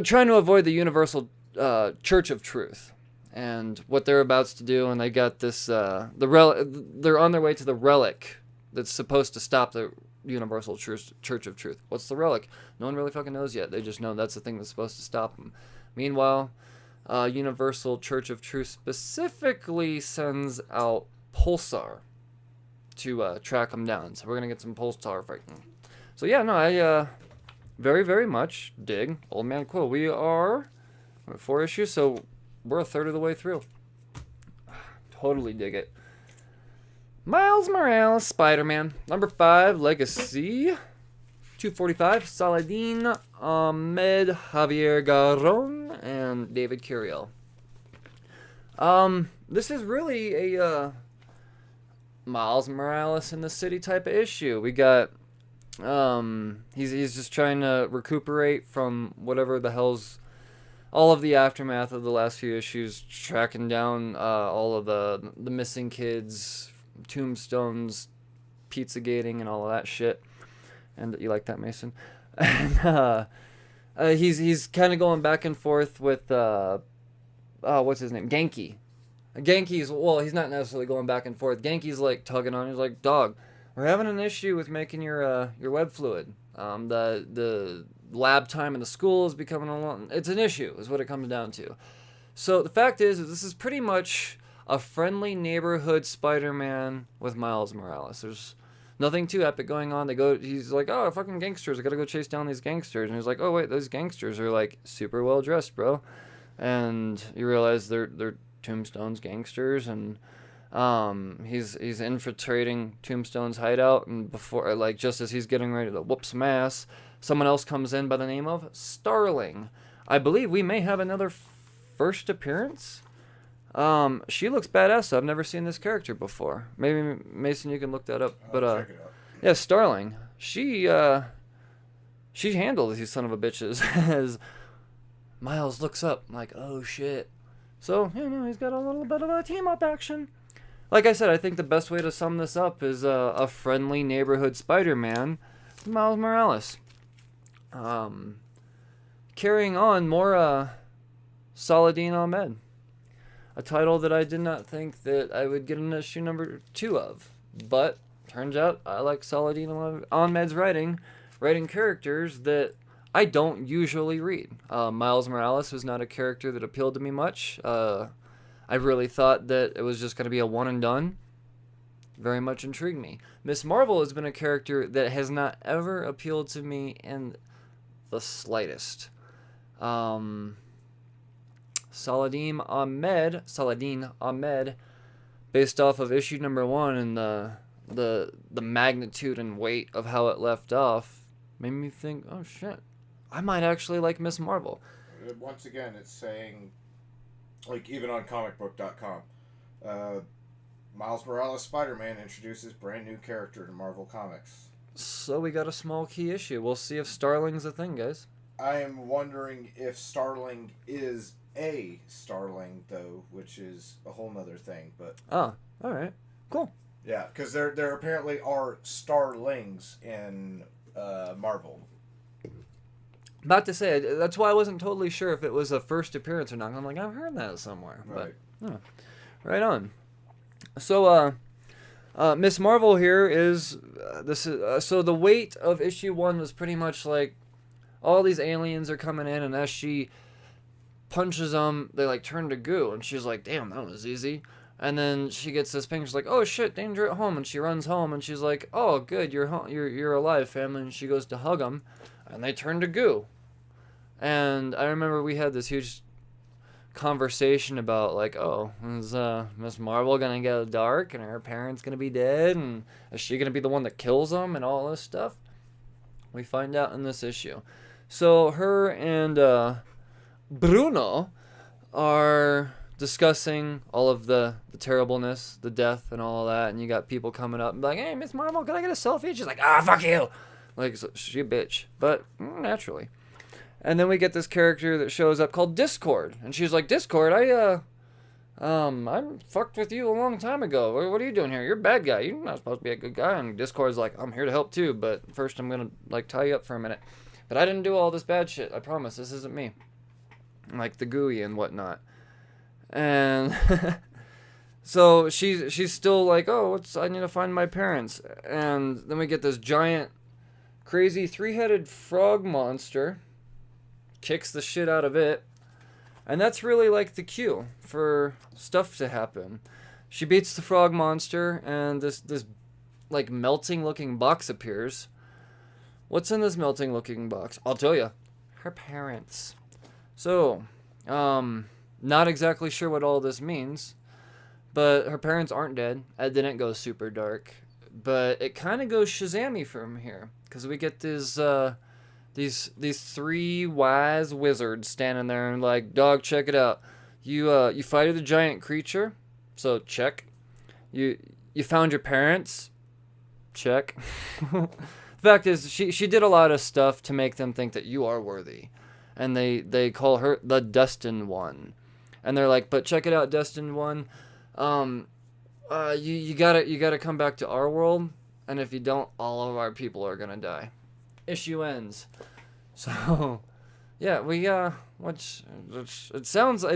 trying to avoid the universal Church of Truth, and what they're about to do. And they got this. They're on their way to the relic that's supposed to stop the universal Church of Truth. What's the relic? No one really fucking knows yet. They just know that's the thing that's supposed to stop them. Meanwhile, Universal Church of Truth specifically sends out Pulsar to track them down. So we're going to get some Pulsar fighting. So yeah, no, I very, very much dig Old Man Quill. We're 4 issues, so we're a third of the way through. Totally dig it. Miles Morales, Spider-Man. Number 5, Legacy. 245, Saladin, Ahmed, Javier Garron, and David Curiel. This is really a Miles Morales in the city type of issue. We got he's just trying to recuperate from whatever the hell's all of the aftermath of the last few issues, tracking down all of the missing kids, tombstones, Pizzagating, and all of that shit. And you like that, Mason? And he's kind of going back and forth with what's his name, Genki. Genki's, well, he's not necessarily going back and forth. Genki's like tugging on. He's like, dog, we're having an issue with making your web fluid. The lab time in the school is becoming a lot. It's an issue, is what it comes down to. So the fact is this is pretty much a friendly neighborhood Spider-Man with Miles Morales. There's nothing too epic going on. He's like, oh, fucking gangsters. I gotta go chase down these gangsters. And he's like, oh wait, those gangsters are like super well dressed, bro. And you realize they're Tombstone's gangsters, and he's infiltrating Tombstone's hideout, and before, like, just as he's getting ready to whoop some ass, someone else comes in by the name of Starling. I believe we may have another first appearance. She looks badass, so I've never seen this character before. Maybe Mason, you can look that up. But check it out. Yeah, Starling. She handles these son of a bitches as Miles looks up like, oh shit. So, he's got a little bit of a team-up action. Like I said, I think the best way to sum this up is a friendly neighborhood Spider-Man, Miles Morales. Carrying on, more Saladin Ahmed. A title that I did not think that I would get an issue number 2 of. But, turns out, I like Saladin Ahmed's writing characters that I don't usually read. Miles Morales was not a character that appealed to me much. I really thought that it was just going to be a one and done. Very much intrigued me. Ms.Marvel has been a character that has not ever appealed to me in the slightest. Saladin Ahmed, based off of issue number 1 and the magnitude and weight of how it left off, made me think, oh shit, I might actually like Ms. Marvel. Once again, it's saying, like, even on comicbook.com, Miles Morales Spider-Man introduces brand new character to Marvel Comics. So we got a small key issue. We'll see if Starling's a thing, guys. I am wondering if Starling is a Starling, though, which is a whole nother thing. But alright. Cool. Yeah, because there apparently are Starlings in Marvel. About to say, that's why I wasn't totally sure if it was a first appearance or not. I'm like, I've heard that somewhere. Right. But, right on. So, Ms. Marvel here is, so the weight of issue 1 was pretty much like, all these aliens are coming in, and as she punches them, they like turn to goo, and she's like, damn, that was easy. And then she gets this ping, she's like, oh shit, danger at home, and she runs home, and she's like, oh good, you're alive, family, and she goes to hug them, and they turn to goo. And I remember we had this huge conversation about, like, oh, is Ms. Marvel gonna get dark, and her parents gonna be dead, and is she gonna be the one that kills them, and all this stuff? We find out in this issue. So her and Bruno are discussing all of the terribleness, the death, and all of that, and you got people coming up and be like, hey, Ms. Marvel, can I get a selfie? She's like, fuck you! Like, so she a bitch, but naturally. And then we get this character that shows up called Discord, and she's like, Discord, I fucked with you a long time ago. What are you doing here? You're a bad guy. You're not supposed to be a good guy. And Discord's like, I'm here to help too, but first I'm gonna, like, tie you up for a minute. But I didn't do all this bad shit. I promise. This isn't me. Like the gooey and whatnot. And so she's still like, oh, I need to find my parents. And then we get this giant, crazy 3-headed frog monster. Kicks the shit out of it. And that's really like the cue for stuff to happen. She beats the frog monster, and this like melting looking box appears. What's in this melting looking box? I'll tell you. Her parents. So, not exactly sure what all this means, but her parents aren't dead. It didn't go super dark, but it kind of goes Shazam-y from here, because we get these 3 wise wizards standing there and like, dog, check it out. You fighted the giant creature, so check. You found your parents, check. The fact is, she did a lot of stuff to make them think that you are worthy, and they call her the Destined One, and they're like, but check it out, Destined One. You gotta come back to our world, and if you don't, all of our people are gonna die. Issue ends. So, yeah, it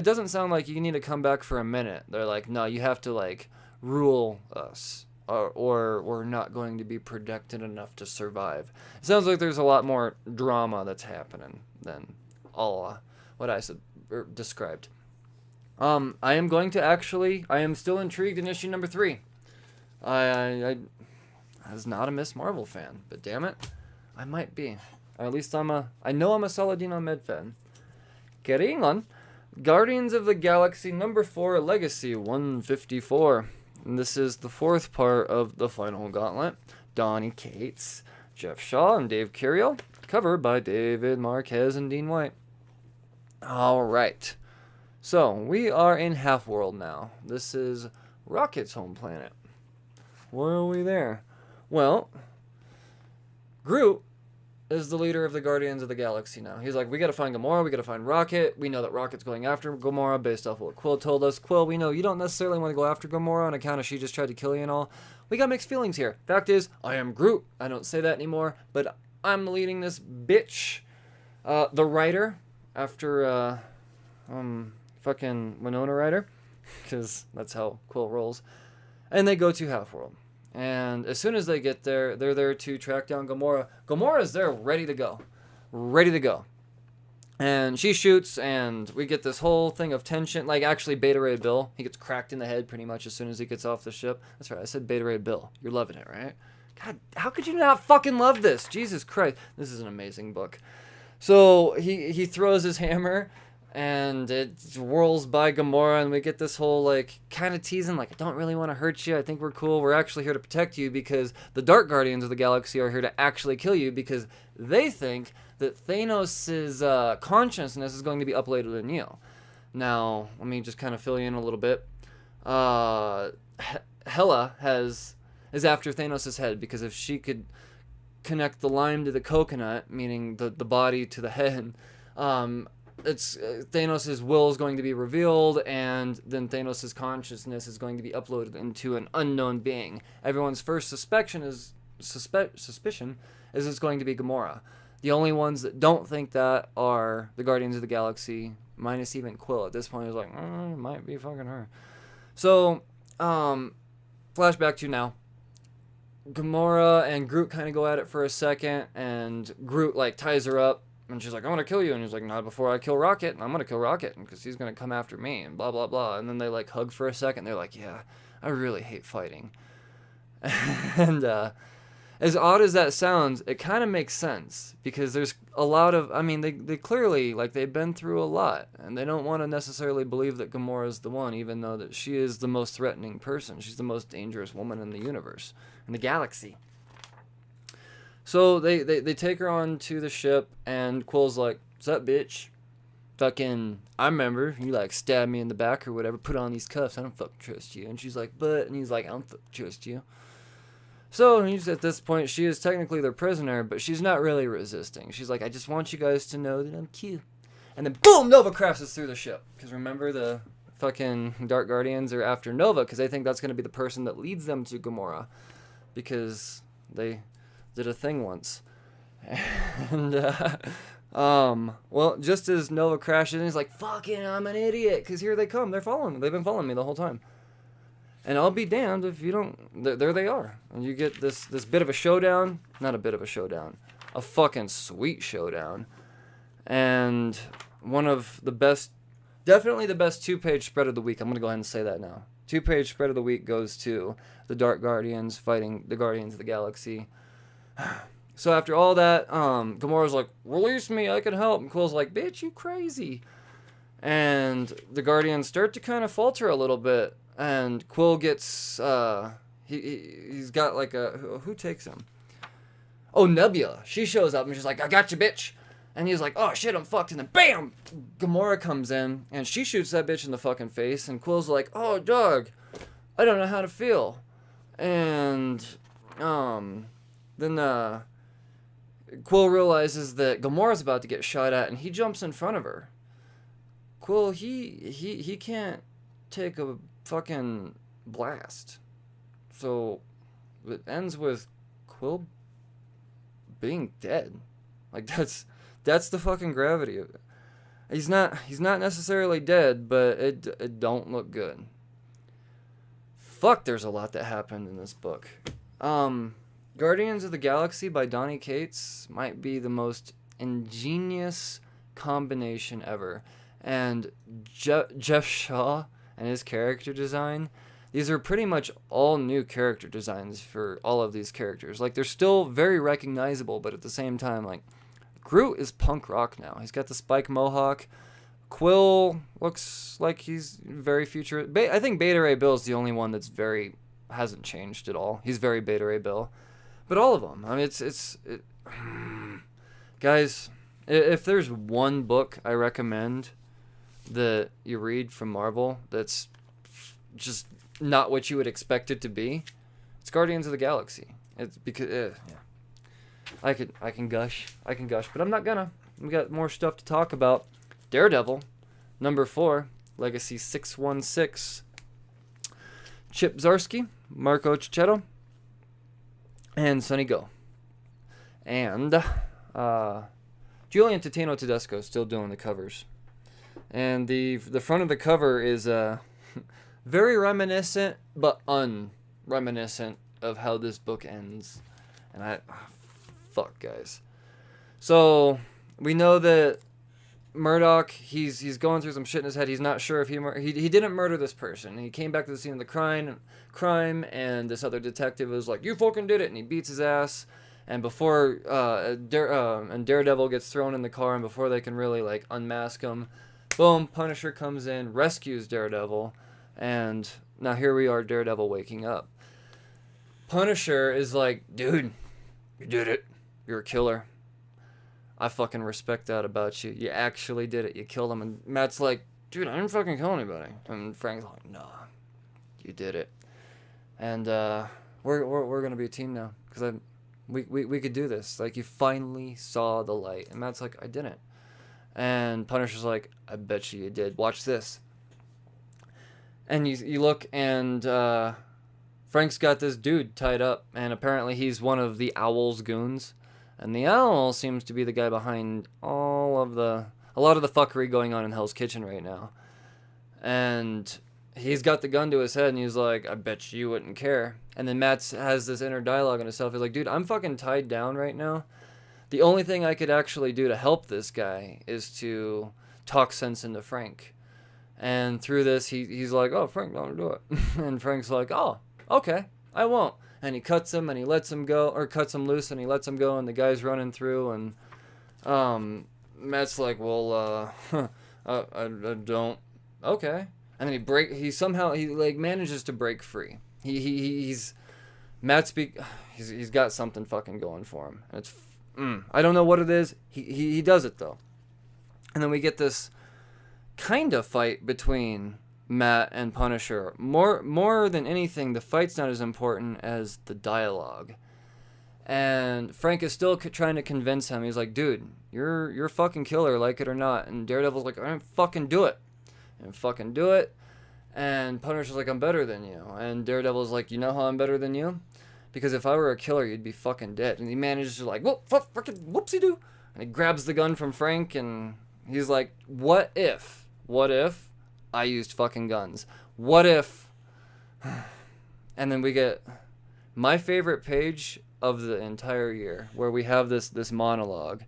doesn't sound like you need to come back for a minute. They're like, no, you have to, like, rule us, or we're not going to be protected enough to survive. It sounds like there's a lot more drama that's happening than all what I said or described. I am still intrigued in issue number 3. I was not a Ms. Marvel fan, but damn it, I might be. Or at least I know I'm a Saladin Ahmed fan. Carrying on, Guardians of the Galaxy number 4, Legacy 154. And this is the 4th part of the final gauntlet. Donny Cates, Jeff Shaw, and Dave Curiel. Cover by David Marquez and Dean White. Alright. So, we are in Half-World now. This is Rocket's home planet. Why are we there? Well, Groot is the leader of the Guardians of the Galaxy now. He's like, we gotta find Gamora, we gotta find Rocket. We know that Rocket's going after Gamora based off of what Quill told us. Quill, we know you don't necessarily want to go after Gamora on account of she just tried to kill you and all. We got mixed feelings here. Fact is, I am Groot. I don't say that anymore, but I'm leading this bitch. The writer, after, fucking Winona Ryder, because that's how Quill rolls. And they go to Half-World. And as soon as they get there, they're there to track down Gamora. Gamora's there ready to go. Ready to go. And she shoots, and we get this whole thing of tension. Like, actually, Beta Ray Bill, he gets cracked in the head pretty much as soon as he gets off the ship. That's right, I said Beta Ray Bill. You're loving it, right? God, how could you not fucking love this? Jesus Christ. This is an amazing book. So he throws his hammer, and it whirls by Gamora, and we get this whole, like, kind of teasing, like, I don't really want to hurt you. I think we're cool. We're actually here to protect you because the Dark Guardians of the Galaxy are here to actually kill you because they think that Thanos' consciousness is going to be uploaded to Neo. Now, let me just kind of fill you in a little bit. Hela is after Thanos' head because if she could connect the lime to the coconut, meaning the body to the head, it's Thanos' will is going to be revealed, and then Thanos' consciousness is going to be uploaded into an unknown being. Everyone's first suspicion is it's going to be Gamora. The only ones that don't think that are the Guardians of the Galaxy, minus even Quill. At this point, he's like, it might be fucking her. So, flashback to now. Gamora and Groot kind of go at it for a second, and Groot, like, ties her up. And she's like, I'm going to kill you. And he's like, not before I kill Rocket. And I'm going to kill Rocket because he's going to come after me and blah, blah, blah. And then they, like, hug for a second. They're like, yeah, I really hate fighting. And as odd as that sounds, it kind of makes sense because there's a lot of, I mean, they clearly, like, they've been through a lot. And they don't want to necessarily believe that Gamora is the one, even though that she is the most threatening person. She's the most dangerous woman in the universe, in the galaxy. So they take her on to the ship, and Quill's like, what's up, bitch? Fucking, I remember, you, like, stabbed me in the back or whatever, put on these cuffs, I don't fucking trust you. And she's like, but, and he's like, I don't fucking trust you. So, he's, at this point, she is technically their prisoner, but she's not really resisting. She's like, I just want you guys to know that I'm cute. And then, boom, Nova crashes through the ship. Because remember, the fucking Dark Guardians are after Nova, because they think that's going to be the person that leads them to Gamora. Because they did a thing once. And, well, just as Nova crashes, he's like, fucking, I'm an idiot, because here they come. They're following me. They've been following me the whole time. And I'll be damned if you don't... There they are. And you get this bit of a showdown. Not a bit of a showdown. A fucking sweet showdown. And one of the best... Definitely the best 2-page spread of the week. I'm going to go ahead and say that now. 2-page spread of the week goes to the Dark Guardians fighting the Guardians of the Galaxy. So after all that, Gamora's like, release me, I can help. And Quill's like, bitch, you crazy. And the Guardians start to kind of falter a little bit. And Quill gets, he's got like who takes him? Oh, Nebula. She shows up and she's like, I got you, bitch. And he's like, oh shit, I'm fucked. And then bam, Gamora comes in and she shoots that bitch in the fucking face. And Quill's like, oh, dog, I don't know how to feel. And, then, Quill realizes that Gamora's about to get shot at and he jumps in front of her. Quill, he can't take a fucking blast. So it ends with Quill being dead. Like that's the fucking gravity of it. He's not necessarily dead, but it don't look good. Fuck, there's a lot that happened in this book. Guardians of the Galaxy by Donny Cates might be the most ingenious combination ever. And Jeff Shaw and his character design, these are pretty much all new character designs for all of these characters. Like, they're still very recognizable, but at the same time, like, Groot is punk rock now. He's got the spike mohawk. Quill looks like he's very future. I think Beta Ray Bill is the only one that's hasn't changed at all. He's very Beta Ray Bill. But all of them, I mean, guys, if there's one book I recommend that you read from Marvel that's just not what you would expect it to be, it's Guardians of the Galaxy. It's because, yeah. I can gush, but I'm not gonna. We got more stuff to talk about. Daredevil, number 4, Legacy 616. Chip Zdarsky, Marco Cicchetto, and Sonny Go. And Julian Totino Tedesco still doing the covers. And the front of the cover is very reminiscent, but unreminiscent of how this book ends. And fuck, guys. So we know that Murdoch, he's going through some shit in his head. He's not sure if he didn't murder this person. He came back to the scene of the crime, and this other detective was like, "You fucking did it," and he beats his ass. And before and Daredevil gets thrown in the car, and before they can really like unmask him, boom, Punisher comes in, rescues Daredevil, and now here we are, Daredevil waking up. Punisher is like, "Dude, you did it. You're a killer. I fucking respect that about you. You actually did it. You killed him." And Matt's like, "Dude, I didn't fucking kill anybody." And Frank's like, "Nah, you did it." And we're gonna be a team now because we could do this. Like, you finally saw the light. And Matt's like, "I didn't." And Punisher's like, "I bet you did. Watch this." And you look, and Frank's got this dude tied up, and apparently he's one of the Owl's goons. And the Owl seems to be the guy behind a lot of the fuckery going on in Hell's Kitchen right now. And he's got the gun to his head, and he's like, "I bet you wouldn't care." And then Matt has this inner dialogue in himself. He's like, "Dude, I'm fucking tied down right now. The only thing I could actually do to help this guy is to talk sense into Frank." And through this, he's like, "Oh, Frank, don't do it." And Frank's like, "Oh, okay, I won't." And he cuts him, and he lets him go, or cuts him loose, and he lets him go, and the guy's running through, and Matt's like, "Well, I don't." Okay. And then he like manages to break free. He's got something fucking going for him. And it's I don't know what it is. He does it though. And then we get this kind of fight between Matt and Punisher. More than anything, the fight's not as important as the dialogue. And Frank is still trying to convince him. He's like, "Dude, you're a fucking killer, like it or not." And Daredevil's like, "I didn't fucking do it. I didn't fucking do it." And Punisher's like, "I'm better than you." And Daredevil's like, "You know how I'm better than you? Because if I were a killer, you'd be fucking dead." And he manages to like, fucking whoopsie-doo. And he grabs the gun from Frank, and he's like, what if I used fucking guns? What if? And then we get my favorite page of the entire year, where we have this monologue.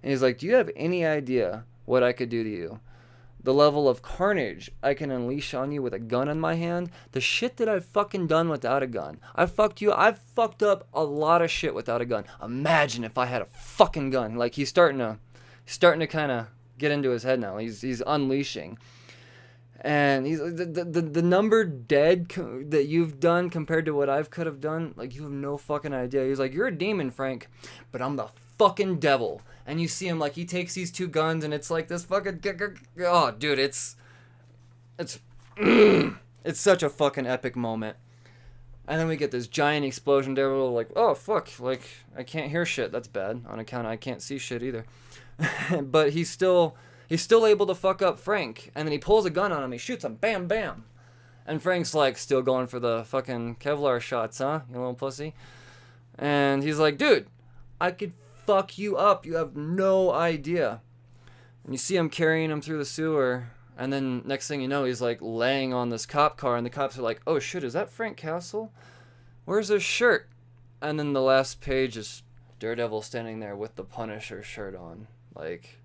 And he's like, "Do you have any idea what I could do to you? The level of carnage I can unleash on you with a gun in my hand, the shit that I've fucking done without a gun. I've fucked up a lot of shit without a gun. Imagine if I had a fucking gun." Like, he's starting to kind of get into his head now. He's unleashing. And he's the number dead that you've done compared to what I could have done, like, you have no fucking idea. He's like, "You're a demon, Frank, but I'm the fucking devil." And you see him, like, he takes these two guns, and it's like this fucking, oh, dude, it's such a fucking epic moment. And then we get this giant explosion. Daredevil, like, "Oh fuck, like, I can't hear shit. That's bad, on account of I can't see shit either." But he's still able to fuck up Frank. And then he pulls a gun on him. He shoots him. Bam, bam. And Frank's like, still going for the fucking Kevlar shots, huh? You little pussy. And he's like, "Dude, I could fuck you up. You have no idea." And you see him carrying him through the sewer. And then next thing you know, he's like laying on this cop car. And the cops are like, "Oh shit, is that Frank Castle? Where's his shirt?" And then the last page is Daredevil standing there with the Punisher shirt on. Like,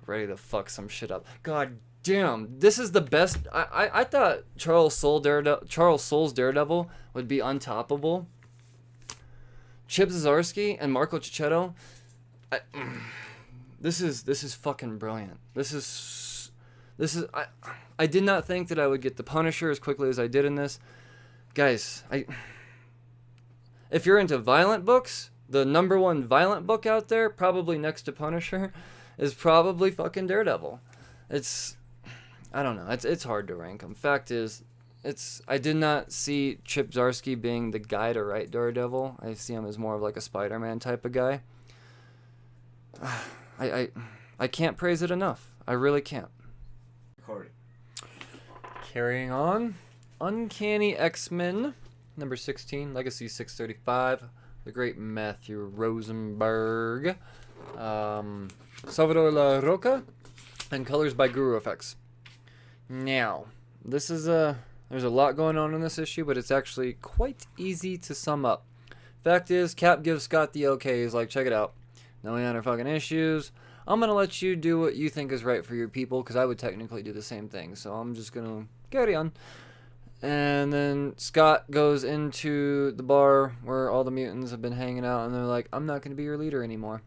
ready to fuck some shit up. God damn, this is the best. I thought Charles Soule's Daredevil would be untoppable. Chip Zdarsky and Marco Cicchetto. This is fucking brilliant. This is I did not think that I would get the Punisher as quickly as I did in this. Guys, if you're into violent books, the number one violent book out there, probably next to Punisher, is probably fucking Daredevil. I don't know. It's hard to rank them. Fact is, I did not see Chip Zdarsky being the guy to write Daredevil. I see him as more of like a Spider-Man type of guy. I can't praise it enough. I really can't. Recording. Carrying on. Uncanny X-Men, number 16, Legacy 635. The great Matthew Rosenberg. Salvador La Roca. And colors by Guru Effects. Now, this is there's a lot going on in this issue, but it's actually quite easy to sum up. Fact is, Cap gives Scott the okay. He's like, check it out. No other fucking issues. I'm going to let you do what you think is right for your people, because I would technically do the same thing. So I'm just going to carry on. And then Scott goes into the bar where all the mutants have been hanging out, and they're like, I'm not going to be your leader anymore.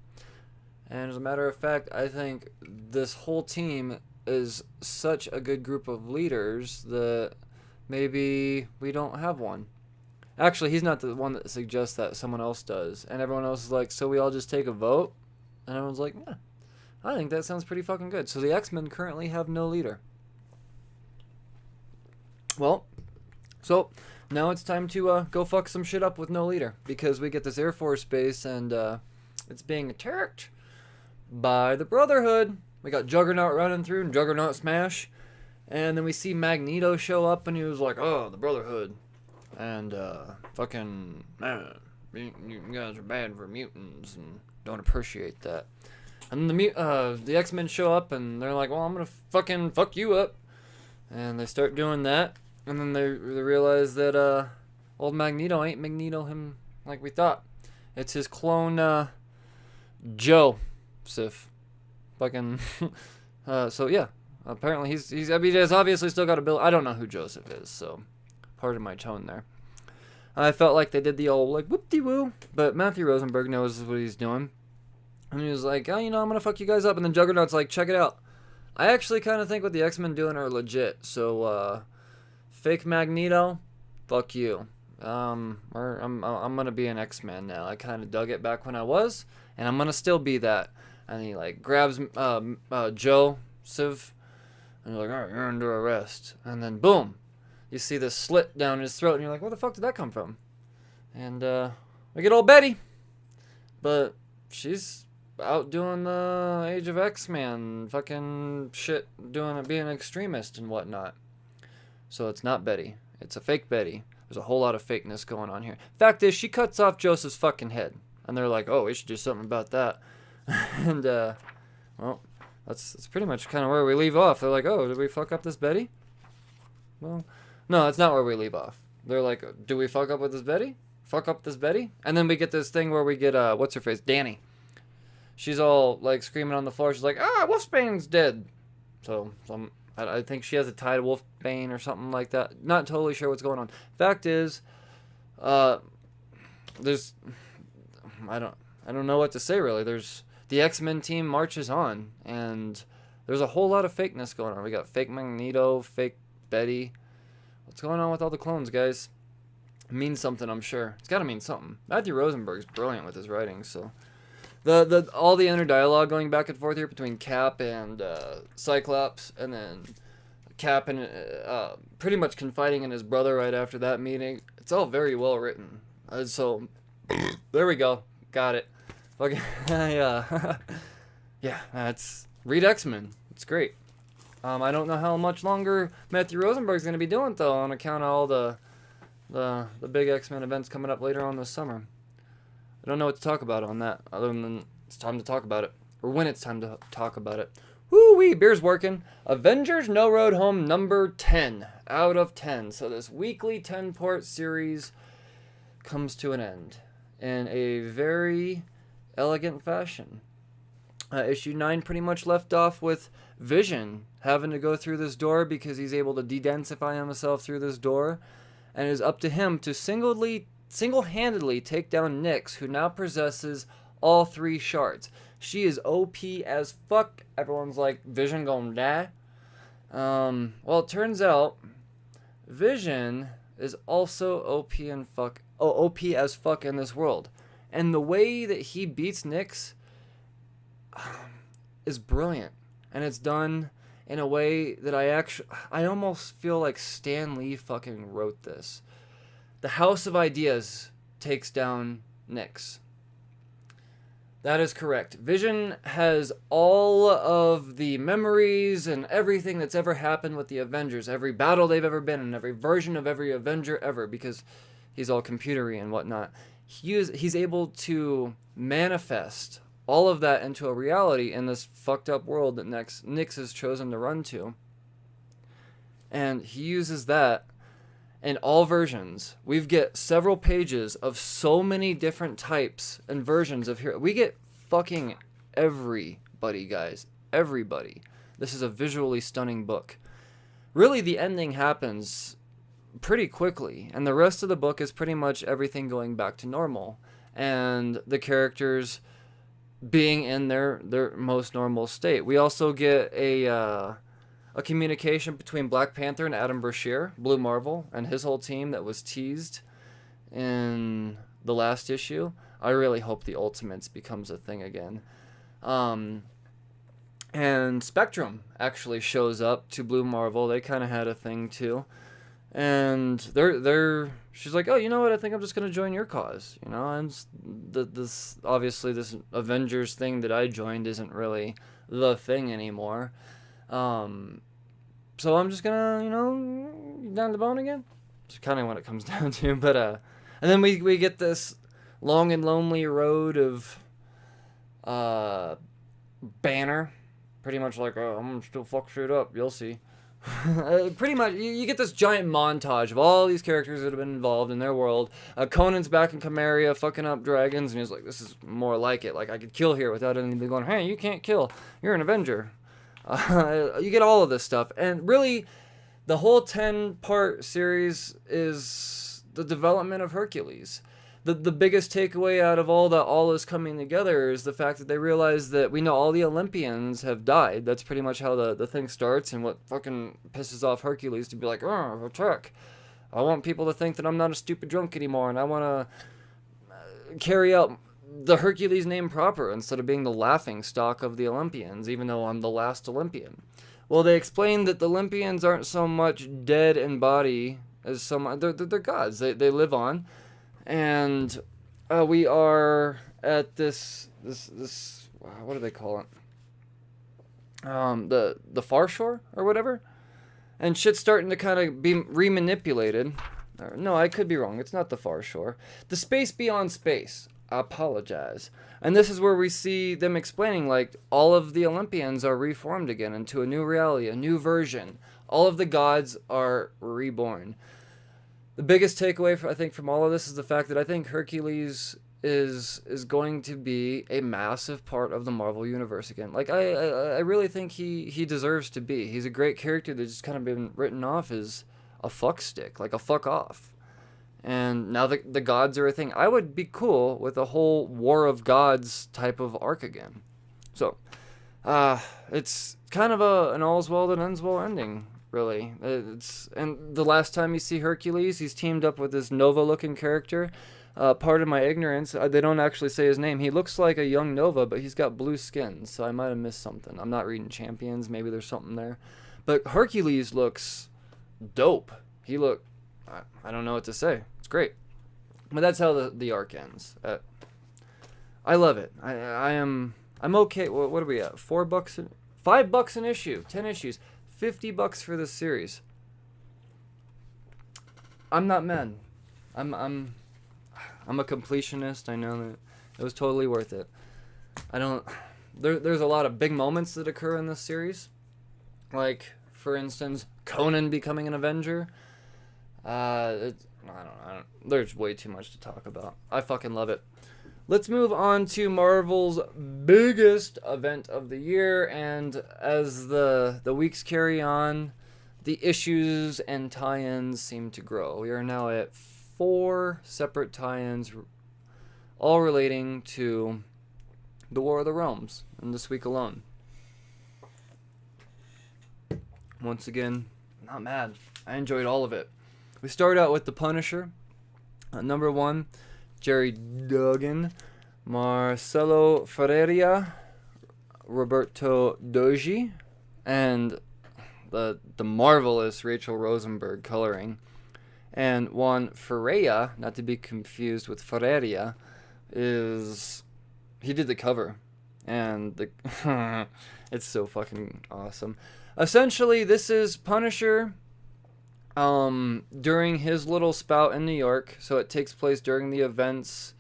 And as a matter of fact, I think this whole team is such a good group of leaders that maybe we don't have one. Actually, he's not the one that suggests that. Someone else does. And everyone else is like, so we all just take a vote? And everyone's like, yeah, I think that sounds pretty fucking good. So the X-Men currently have no leader. Well, so now it's time to go fuck some shit up with no leader. Because we get this Air Force base and it's being attacked by the Brotherhood. We got Juggernaut running through and Juggernaut smash. And then we see Magneto show up and he was like, oh, the Brotherhood. And fucking, man, you guys are bad for mutants and don't appreciate that. And the X-Men show up and they're like, well, I'm gonna fucking fuck you up. And they start doing that. And then they realize that old Magneto ain't Magneto him like we thought. It's his clone Joe Sif. Fucking so yeah. Apparently he's I mean he's obviously still got a bill. I don't know who Joseph is, so pardon my tone there. I felt like they did the old like whoop-de-woo, but Matthew Rosenberg knows what he's doing. And he was like, oh, I'm gonna fuck you guys up. And then Juggernaut's like, check it out. I actually kind of think what the X-Men doing are legit. So fake Magneto, fuck you. I'm gonna be an X-Man now. I kind of dug it back when I was, and I'm gonna still be that. And he like grabs Joe Siv, and you're like, all right, you're under arrest. And then boom, you see this slit down his throat, and you're like, where the fuck did that come from? And we get old Betty, but she's out doing the Age of X-Man fucking shit, being an extremist and whatnot. So it's not Betty. It's a fake Betty. There's a whole lot of fakeness going on here. Fact is, she cuts off Joseph's fucking head. And they're like, oh, we should do something about that. And, well, that's pretty much kind of where we leave off. They're like, oh, did we fuck up this Betty? Well, no, that's not where we leave off. They're like, do we fuck up with this Betty? Fuck up this Betty? And then we get this thing where we get, what's her face? Danny. She's all, like, screaming on the floor. She's like, Wolfsbane's dead. So I think she has a tie to Wolfbane or something like that. Not totally sure what's going on. Fact is, there's, I don't know what to say really. The X-Men team marches on, and there's a whole lot of fakeness going on. We got fake Magneto, fake Betty. What's going on with all the clones, guys? It means something, I'm sure. It's got to mean something. Matthew Rosenberg's brilliant with his writing, so all the inner dialogue going back and forth here between Cap and Cyclops, and then Cap and pretty much confiding in his brother right after that meeting. It's all very well written. So there we go. Got it. Okay. Yeah. Read X-Men. It's great. I don't know how much longer Matthew Rosenberg's going to be doing it, though, on account of all the big X-Men events coming up later on this summer. I don't know what to talk about on that, other than it's time to talk about it. Or when it's time to talk about it. Woo-wee, beer's working. Avengers No Road Home number 10 out of 10. So this weekly 10-part series comes to an end in a very elegant fashion. Issue 9 pretty much left off with Vision having to go through this door because he's able to de-densify himself through this door, and it is up to him to single-handedly take down Nyx, who now possesses all 3 shards. She is OP as fuck. Everyone's like, Vision gonna die? Well, it turns out Vision is also OP as fuck in this world. And the way that he beats Nyx is brilliant. And it's done in a way that I almost feel like Stan Lee fucking wrote this. The House of Ideas takes down Nyx. That is correct. Vision has all of the memories and everything that's ever happened with the Avengers, every battle they've ever been in, every version of every Avenger ever, because he's all computery and whatnot. He's able to manifest all of that into a reality in this fucked up world that Nyx has chosen to run to. And he uses that in all versions. We get several pages of so many different types and versions of here. We get fucking everybody, guys. Everybody. This is a visually stunning book. Really, the ending happens pretty quickly, and the rest of the book is pretty much everything going back to normal, and the characters being in their most normal state. We also get a communication between Black Panther and Adam Brashear, Blue Marvel, and his whole team that was teased in the last issue. I really hope the Ultimates becomes a thing again. And Spectrum actually shows up to Blue Marvel. They kind of had a thing too. And she's like, oh, you know what? I think I'm just going to join your cause. You know, and this Avengers thing that I joined isn't really the thing anymore. So I'm just gonna, down the bone again. It's kind of what it comes down to. But and then we get this long and lonely road of Banner, pretty much like, oh, I'm gonna still fuck shit up. You'll see. Pretty much, you get this giant montage of all these characters that have been involved in their world. Conan's back in Camarilla fucking up dragons, and he's like, this is more like it. Like, I could kill here without anybody going, hey, you can't kill. You're an Avenger. You get all of this stuff. And really, the whole 10-part series is the development of Hercules. The biggest takeaway out of all is coming together is the fact that they realize that we know all the Olympians have died. That's pretty much how the thing starts, and what fucking pisses off Hercules to be like, oh, attack. I want people to think that I'm not a stupid drunk anymore, and I want to carry out the Hercules name proper instead of being the laughing stock of the Olympians, even though I'm the last Olympian. Well, they explain that the Olympians aren't so much dead in body as so much. They're gods. They live on. And we are at this what do they call it? The far shore or whatever, and shit's starting to kind of be remanipulated. No, I could be wrong. It's not the far shore. The space beyond space. I apologize. And this is where we see them explaining, like, all of the Olympians are reformed again into a new reality, a new version. All of the gods are reborn. The biggest takeaway, I think, from all of this is the fact that I think Hercules is going to be a massive part of the Marvel Universe again. Like, I really think he deserves to be. He's a great character that's just kind of been written off as a fuck stick, like a fuck off. And now the gods are a thing. I would be cool with a whole War of Gods type of arc again. So, it's kind of an all's well that ends well ending. Really, and the last time you see Hercules, he's teamed up with this Nova-looking character. Part of my ignorance, they don't actually say his name. He looks like a young Nova, but he's got blue skin, so I might have missed something. I'm not reading Champions. Maybe there's something there. But Hercules looks dope. I don't know what to say. It's great. But that's how the arc ends. I love it. I'm okay. What are we at? $4? $5 an issue. 10 issues. $50 for this series. I'm not mad. I'm a completionist. I know that it was totally worth it. There's a lot of big moments that occur in this series. Like, for instance, Conan becoming an Avenger. I don't. There's way too much to talk about. I fucking love it. Let's move on to Marvel's biggest event of the year, and as the weeks carry on, the issues and tie-ins seem to grow. We are now at 4 separate tie-ins, all relating to the War of the Realms, in this week alone. Once again, not mad. I enjoyed all of it. We start out with The Punisher, number 1. Jerry Duggan, Marcelo Ferreira, Roberto Doji, and the marvelous Rachel Rosenberg coloring. And Juan Ferreira, not to be confused with Ferreira, he did the cover, and the it's so fucking awesome. Essentially, this is Punisher during his little spout in New York. So it takes place during the events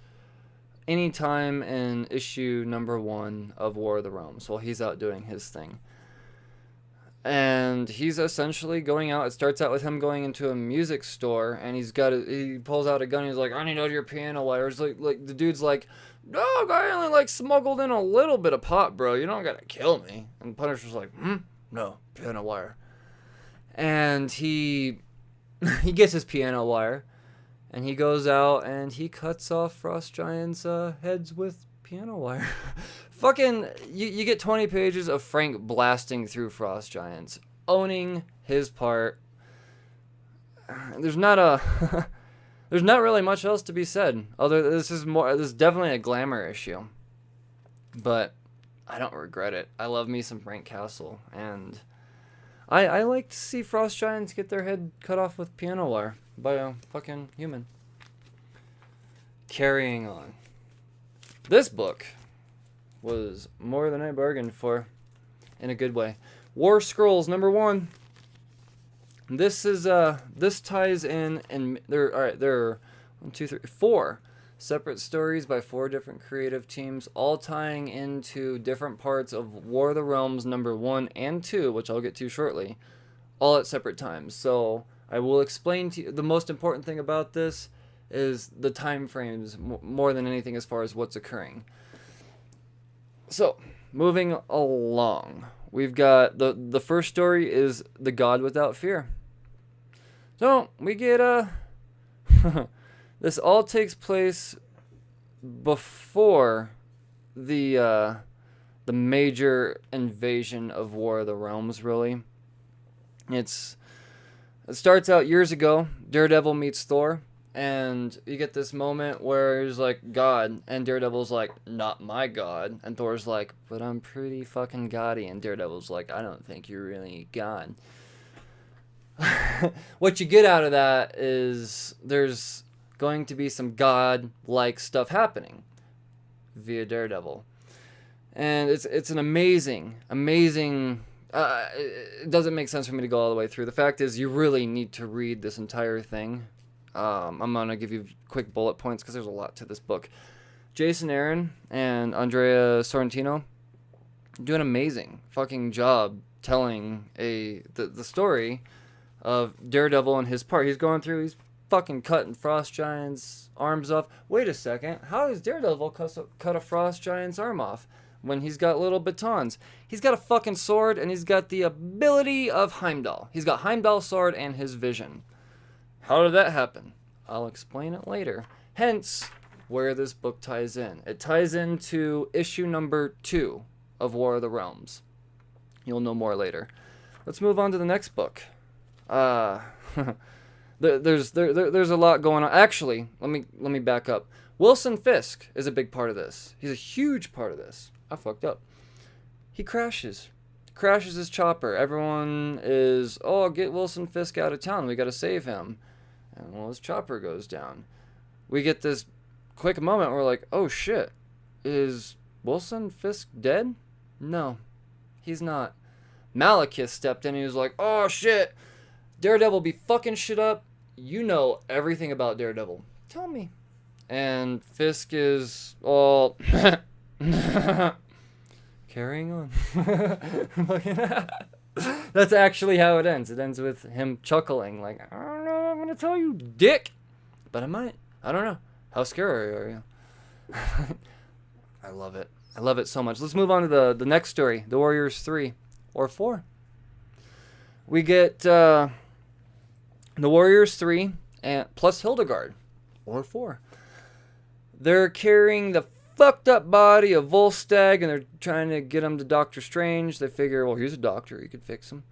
anytime in issue number 1 of War of the Realms while he's out doing his thing. And he's essentially going out. It starts out with him going into a music store, and he pulls out a gun. And he's like, "I need all your piano wires." Like the dude's like, "Dog, I only like smuggled in a little bit of pot, bro. You don't gotta kill me." And Punisher's like, "No, piano wire." And he gets his piano wire, and he goes out and he cuts off Frost Giant's heads with piano wire. Fucking, you get 20 pages of Frank blasting through Frost Giants, owning his part. There's not really much else to be said. This is definitely a glamour issue, but I don't regret it. I love me some Frank Castle, and I like to see Frost Giants get their head cut off with piano wire by a fucking human. Carrying on. This book was more than I bargained for, in a good way. War Scrolls #1. This ties in, and there are 1, 2, 3, 4 separate stories by 4 different creative teams, all tying into different parts of War of the Realms #1 and 2, which I'll get to shortly, all at separate times. So I will explain to you, the most important thing about this is the time frames more than anything as far as what's occurring. So, moving along, we've got the first story is The God Without Fear. So, we get this all takes place before the major invasion of War of the Realms, really. It starts out years ago. Daredevil meets Thor. And you get this moment where he's like, "God," and Daredevil's like, "Not my God." And Thor's like, "But I'm pretty fucking gaudy." And Daredevil's like, "I don't think you're really God." What you get out of that is there's going to be some God-like stuff happening via Daredevil. And it's an amazing... it doesn't make sense for me to go all the way through. The fact is, you really need to read this entire thing. I'm going to give you quick bullet points because there's a lot to this book. Jason Aaron and Andrea Sorrentino do an amazing fucking job telling the story of Daredevil and his part. He's going through, he's fucking cutting Frost Giant's arms off. Wait a second, how does Daredevil cut a Frost Giant's arm off when he's got little batons? He's got a fucking sword, and he's got the ability of Heimdall. He's got Heimdall's sword and his vision. How did that happen? I'll explain it later. Hence, where this book ties in. It ties into issue number 2 of War of the Realms. You'll know more later. Let's move on to the next book. There's a lot going on. Actually, let me back up. Wilson Fisk is a big part of this. He's a huge part of this. I fucked up. He crashes his chopper. Everyone is, "Oh, get Wilson Fisk out of town. We got to save him." And well, his chopper goes down. We get this quick moment where we're like, "Oh shit, is Wilson Fisk dead?" No, he's not. Malekith stepped in and he was like, "Oh shit, Daredevil be fucking shit up. You know everything about Daredevil. Tell me." And Fisk is all carrying on. That's actually how it ends. It ends with him chuckling, like, "I don't know, I'm gonna tell you, dick. But I might. I don't know. How scary are you?" I love it. I love it so much. Let's move on to the next story, The Warriors 3 or 4. We get The Warriors 3 and plus Hildegard or 4. They're carrying the fucked up body of Volstagg, and they're trying to get him to Doctor Strange. They figure, well, he's a doctor, he could fix him.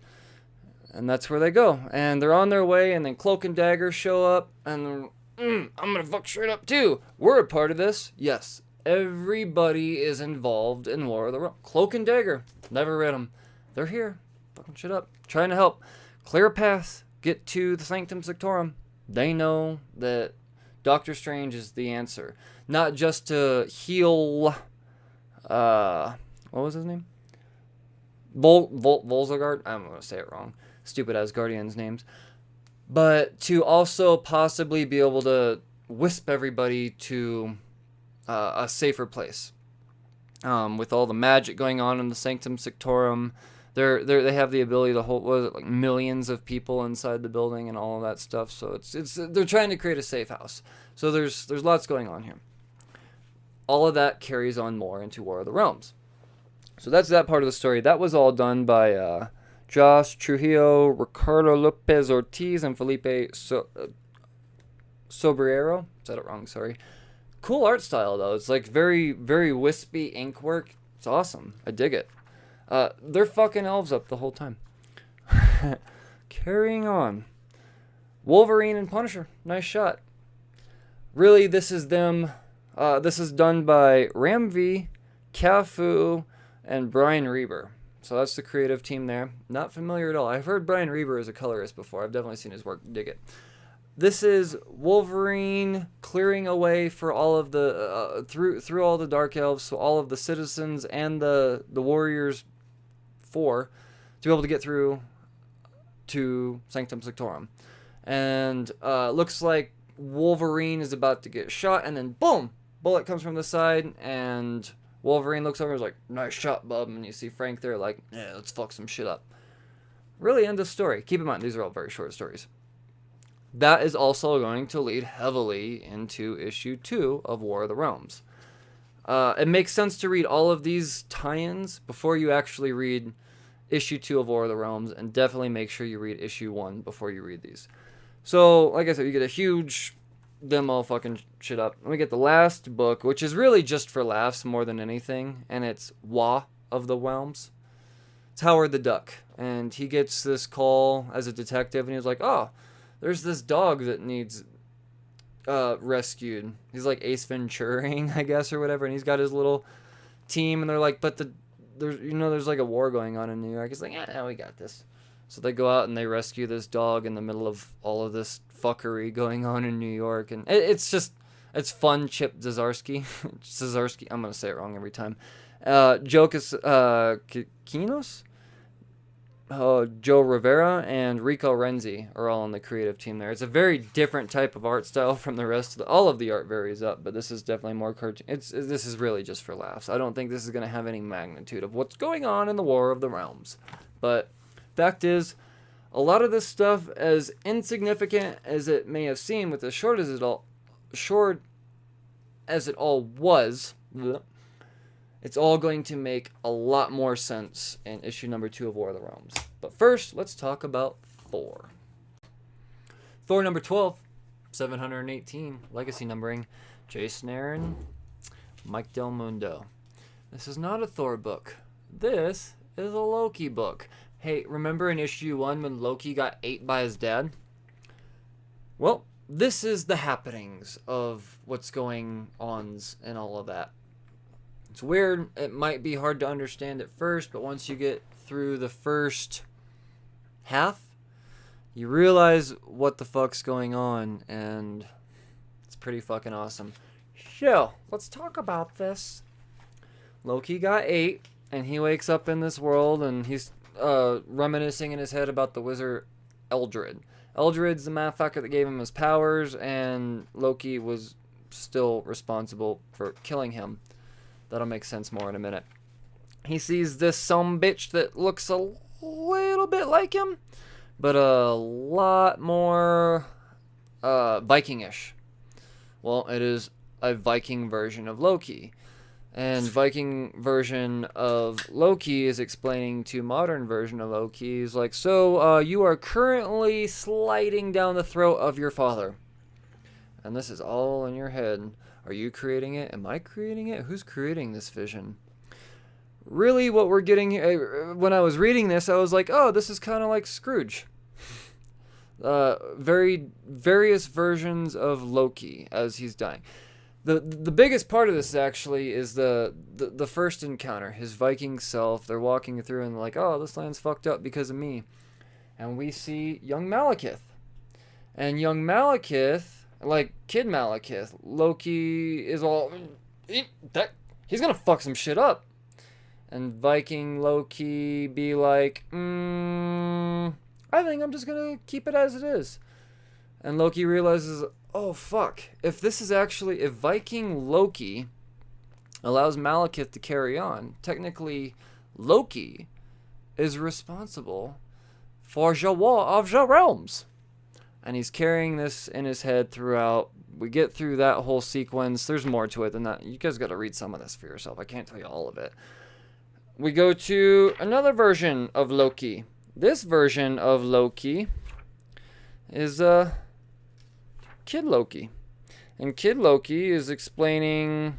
And that's where they go. And they're on their way, and then Cloak and Dagger show up, and I'm gonna fuck straight up too. We're a part of this. Yes, everybody is involved in War of the Realms. Cloak and Dagger, never read them. They're here, fucking shit up, trying to help clear a path, get to the Sanctum Sanctorum. They know that Doctor Strange is the answer. Not just to heal what was his name? Volzagard? I'm going to say it wrong. Stupid Asgardians names. But to also possibly be able to wisp everybody to a safer place. With all the magic going on in the Sanctum Sanctorum, they have the ability to hold like millions of people inside the building and all of that stuff. So it's they're trying to create a safe house. So there's lots going on here. All of that carries on more into War of the Realms. So that's that part of the story. That was all done by Josh Trujillo, Ricardo Lopez Ortiz, and Felipe Sobrero. Said it wrong, sorry. Cool art style, though. It's like very, very wispy ink work. It's awesome. I dig it. They're fucking elves up the whole time. Carrying on. Wolverine and Punisher. Nice shot. Really, this is them. This is done by Ramvi, Cafu, and Brian Reber. So that's the creative team there. Not familiar at all. I've heard Brian Reber as a colorist before. I've definitely seen his work. Dig it. This is Wolverine clearing a way for all of the through all the Dark Elves, so all of the citizens and the Warriors 4 to be able to get through to Sanctum Sanctorum. And looks like Wolverine is about to get shot, and then boom, bullet comes from the side, and Wolverine looks over and is like, "Nice shot, bub." And you see Frank there like, "Yeah, let's fuck some shit up." Really end of story. Keep in mind, these are all very short stories. That is also going to lead heavily into issue 2 of War of the Realms. It makes sense to read all of these tie-ins before you actually read issue 2 of War of the Realms, and definitely make sure you read issue 1 before you read these. So, like I said, you get a huge them all fucking shit up. And we get the last book, which is really just for laughs more than anything, and it's War of the Realms. It's Howard the Duck, and he gets this call as a detective, and he's like, "Oh, there's this dog that needs rescued." He's like Ace Venturing, I guess, or whatever, and he's got his little team, and they're like, "But there's like a war going on in New York." He's like, "Yeah, we got this." So they go out and they rescue this dog in the middle of all of this fuckery going on in New York, and it's fun. Chip Zdarsky, I'm gonna say it wrong every time. Jokis Kinos. Joe Rivera and Rico Renzi are all on the creative team there. It's a very different type of art style from the rest of all of the art varies up, but this is definitely more cartoon. This is really just for laughs. I don't think this is going to have any magnitude of what's going on in the War of the Realms. But fact is, a lot of this stuff, as insignificant as it may have seemed, with as short as it all was, it's all going to make a lot more sense in issue number 2 of War of the Realms. But first, let's talk about Thor. Thor number 12, 718, legacy numbering, Jason Aaron, Mike Del Mundo. This is not a Thor book. This is a Loki book. Hey, remember in issue 1 when Loki got ate by his dad? Well, this is the happenings of what's going on and all of that. It's weird. It might be hard to understand at first, but once you get through the first half, you realize what the fuck's going on, and it's pretty fucking awesome. So, let's talk about this. Loki got ate, and he wakes up in this world, and he's reminiscing in his head about the wizard Eldred. Eldred's the motherfucker that gave him his powers, and Loki was still responsible for killing him. That'll make sense more in a minute. He sees this sumbitch that looks a little bit like him, but a lot more Viking-ish. Well, it is a Viking version of Loki. And Viking version of Loki is explaining to modern version of Loki. He's like, "So, you are currently sliding down the throat of your father. And this is all in your head. Are you creating it? Am I creating it? Who's creating this vision?" Really, what we're getting here, when I was reading this, I was like, oh, this is kind of like Scrooge. Various versions of Loki as he's dying. The biggest part of this actually is the first encounter, his Viking self. They're walking through and they're like, "Oh, this land's fucked up because of me." And we see young Malekith. And young Malekith, like Kid Malekith, Loki is all, he's gonna fuck some shit up. And Viking Loki be like, I think I'm just gonna keep it as it is. And Loki realizes, oh fuck, if Viking Loki allows Malekith to carry on, technically Loki is responsible for the War of the Realms. And he's carrying this in his head throughout. We get through that whole sequence. There's more to it than that. You guys gotta read some of this for yourself. I can't tell you all of it. We go to another version of Loki. This version of Loki is Kid Loki. And Kid Loki is explaining...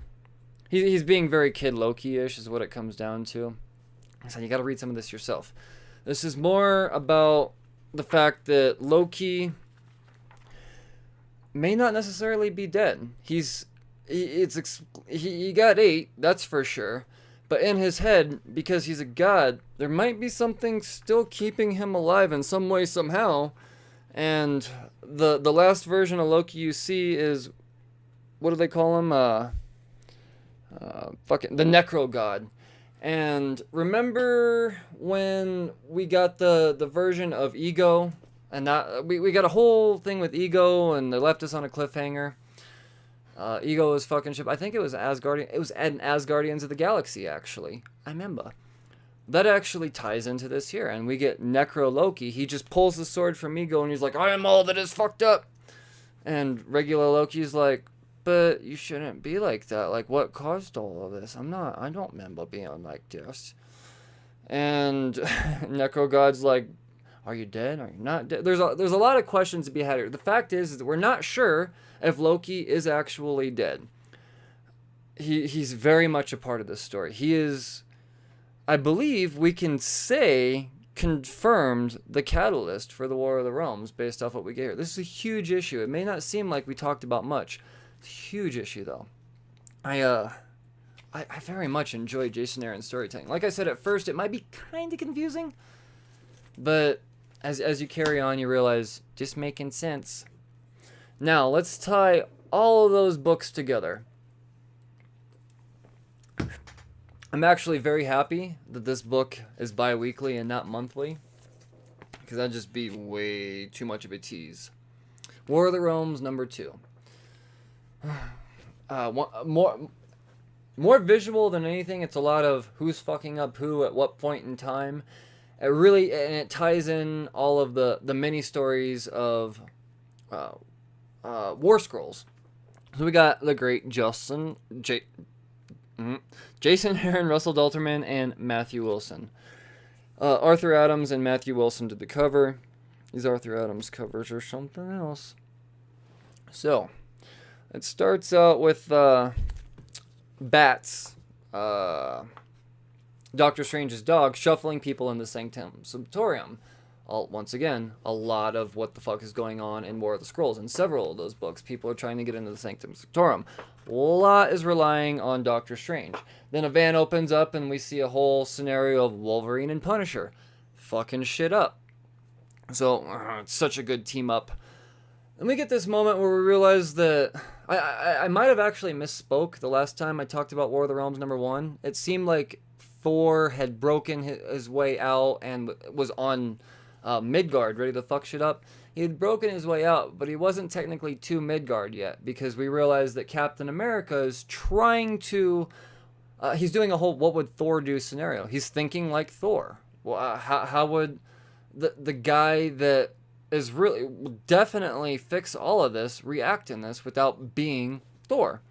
He's being very Kid Loki-ish is what it comes down to. So you gotta read some of this yourself. This is more about the fact that Loki may not necessarily be dead. He got 8, that's for sure. But in his head, because he's a god, there might be something still keeping him alive in some way, somehow. And the last version of Loki you see is, what do they call him? The Necro God. And remember when we got the version of Ego, and that we got a whole thing with Ego, and they left us on a cliffhanger. Ego was fucking ship. I think it was Asgardian. It was an Asgardians of the Galaxy, actually. I remember. That actually ties into this here, and we get Necro Loki. He just pulls the sword from Ego, and he's like, I am all that is fucked up. And regular Loki's like, but you shouldn't be like that. Like, what caused all of this? I don't remember being like this. And Necro God's like, are you dead? Are you not dead? There's a lot of questions to be had here. The fact is that we're not sure if Loki is actually dead. He's very much a part of this story. He is, I believe we can say, confirmed the catalyst for the War of the Realms based off what we get here. This is a huge issue. It may not seem like we talked about much. It's a huge issue, though. I very much enjoy Jason Aaron's storytelling. Like I said at first, it might be kind of confusing, but as you carry on, you realize just making sense. Now, let's tie all of those books together. I'm actually very happy that this book is bi-weekly and not monthly, because that'd just be way too much of a tease. War of the Realms number 2. More visual than anything. It's a lot of who's fucking up who at what point in time. It ties in all of the mini stories of War Scrolls. So we got the great Jason Aaron, Russell Dalterman, and Matthew Wilson. Arthur Adams and Matthew Wilson did the cover. These Arthur Adams covers are something else. So, it starts out with Bats, Doctor Strange's dog, shuffling people in the Sanctum Sanctorum. Once again, a lot of what the fuck is going on in War of the Scrolls. In several of those books, people are trying to get into the Sanctum Sanctorum. A lot is relying on Doctor Strange. Then a van opens up and we see a whole scenario of Wolverine and Punisher fucking shit up. So, it's such a good team up. And we get this moment where we realize that I might have actually misspoke the last time I talked about War of the Realms number 1. It seemed like Thor had broken his way out and was on Midgard, ready to fuck shit up. He had broken his way out, but he wasn't technically to Midgard yet, because we realized that Captain America is trying to... he's doing a whole what would Thor do scenario. He's thinking like Thor. Well, how would the guy that is really definitely fix all of this react in this without being Thor?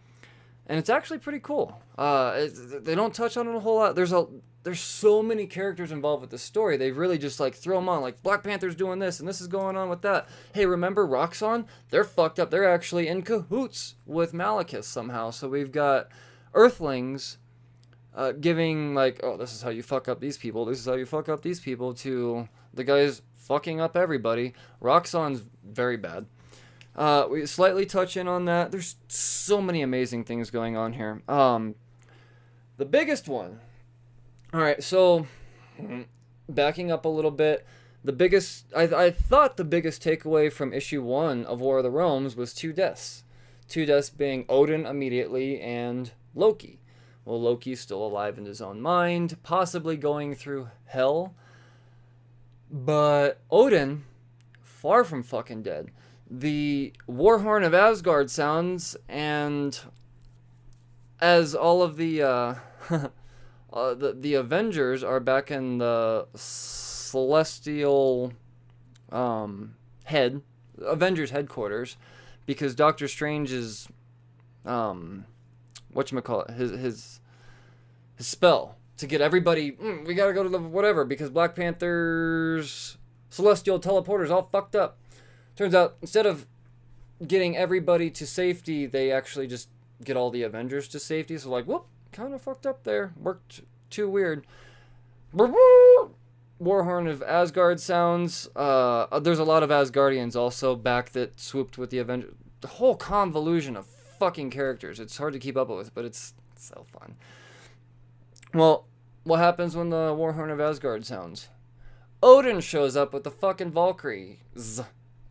And it's actually pretty cool. They don't touch on it a whole lot. There's so many characters involved with the story. They really just like throw them on. Like Black Panther's doing this and this is going on with that. Hey, remember Roxxon? They're fucked up. They're actually in cahoots with Malekith somehow. So we've got Earthlings giving like, oh, this is how you fuck up these people. This is how you fuck up these people, to the guys fucking up everybody. Roxxon's very bad. We slightly touch in on that. There's so many amazing things going on here. The biggest one. All right, so backing up a little bit, the biggest, I thought the biggest takeaway from issue 1 of War of the Realms was 2 deaths. 2 deaths being Odin immediately and Loki. Well, Loki's still alive in his own mind, possibly going through hell. But Odin, far from fucking dead. The Warhorn of Asgard sounds, and as all of the the Avengers are back in the celestial Avengers headquarters, because Doctor Strange is whatchamacallit, his spell to get everybody, we gotta go to the whatever, because Black Panther's celestial teleporter's all fucked up. Turns out, instead of getting everybody to safety, they actually just get all the Avengers to safety. So like, whoop, kind of fucked up there. Worked too weird. Warhorn of Asgard sounds. There's a lot of Asgardians also back that swooped with the Avengers. The whole convolution of fucking characters. It's hard to keep up with, but it's so fun. Well, what happens when the Warhorn of Asgard sounds? Odin shows up with the fucking Valkyries,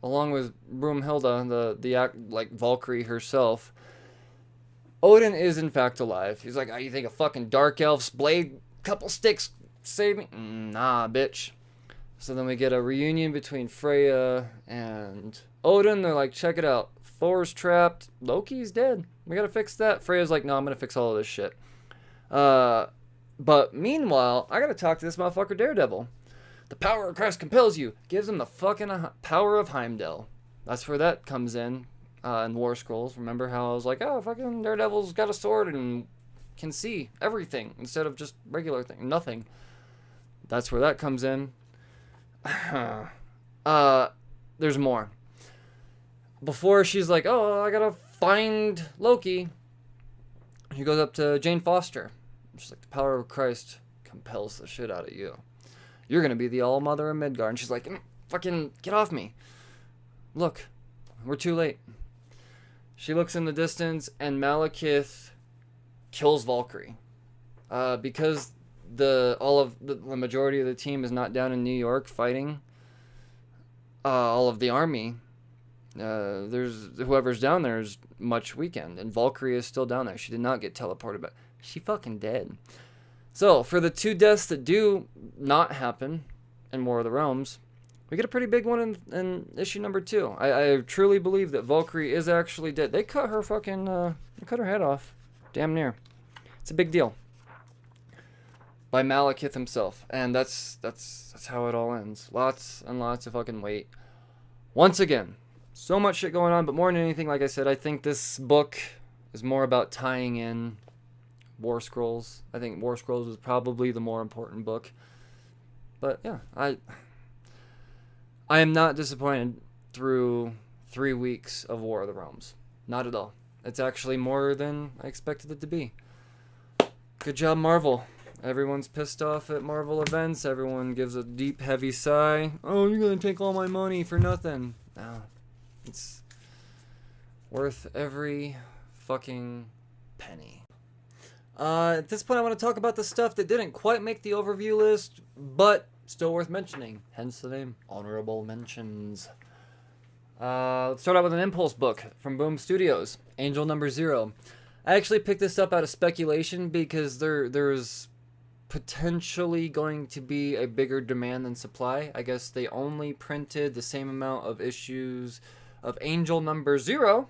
along with Broomhilda, the Valkyrie herself. Odin is in fact alive. He's like, oh, you think a fucking dark elf's blade, couple sticks, save me? Nah, bitch. So then we get a reunion between Freya and Odin. They're like, check it out. Thor's trapped. Loki's dead. We gotta fix that. Freya's like, no, I'm gonna fix all of this shit. But meanwhile, I gotta talk to this motherfucker Daredevil. The power of Christ compels you. Gives him the fucking power of Heimdall. That's where that comes in War Scrolls. Remember how I was like, oh, fucking Daredevil's got a sword and can see everything instead of just regular thing, nothing. That's where that comes in. There's more. Before she's like, oh, I gotta find Loki. She goes up to Jane Foster. She's like, the power of Christ compels the shit out of you. You're gonna be the All-Mother of Midgard. And she's like, fucking get off me. Look, we're too late. She looks in the distance, and Malekith kills Valkyrie. Because the majority of the team is not down in New York fighting. All of the army, there's whoever's down there is much weakened, and Valkyrie is still down there. She did not get teleported, but she fucking dead. So for the two deaths that do not happen in War of the Realms, we get a pretty big one in issue number 2. I truly believe that Valkyrie is actually dead. They cut her fucking they cut her head off, damn near. It's a big deal. By Malekith himself, and that's how it all ends. Lots and lots of fucking weight. Once again, so much shit going on, but more than anything, like I said, I think this book is more about tying in War Scrolls. I think War Scrolls was probably the more important book. But yeah, I am not disappointed through 3 weeks of War of the Realms. Not at all. It's actually more than I expected it to be. Good job, Marvel. Everyone's pissed off at Marvel events. Everyone gives a deep, heavy sigh. Oh, you're going to take all my money for nothing. No. It's worth every fucking penny. At this point, I want to talk about the stuff that didn't quite make the overview list, but still worth mentioning. Hence the name, Honorable Mentions. Let's start out with an Impulse book from Boom Studios, Angel Number 0. I actually picked this up out of speculation because there's potentially going to be a bigger demand than supply. I guess they only printed the same amount of issues of Angel Number 0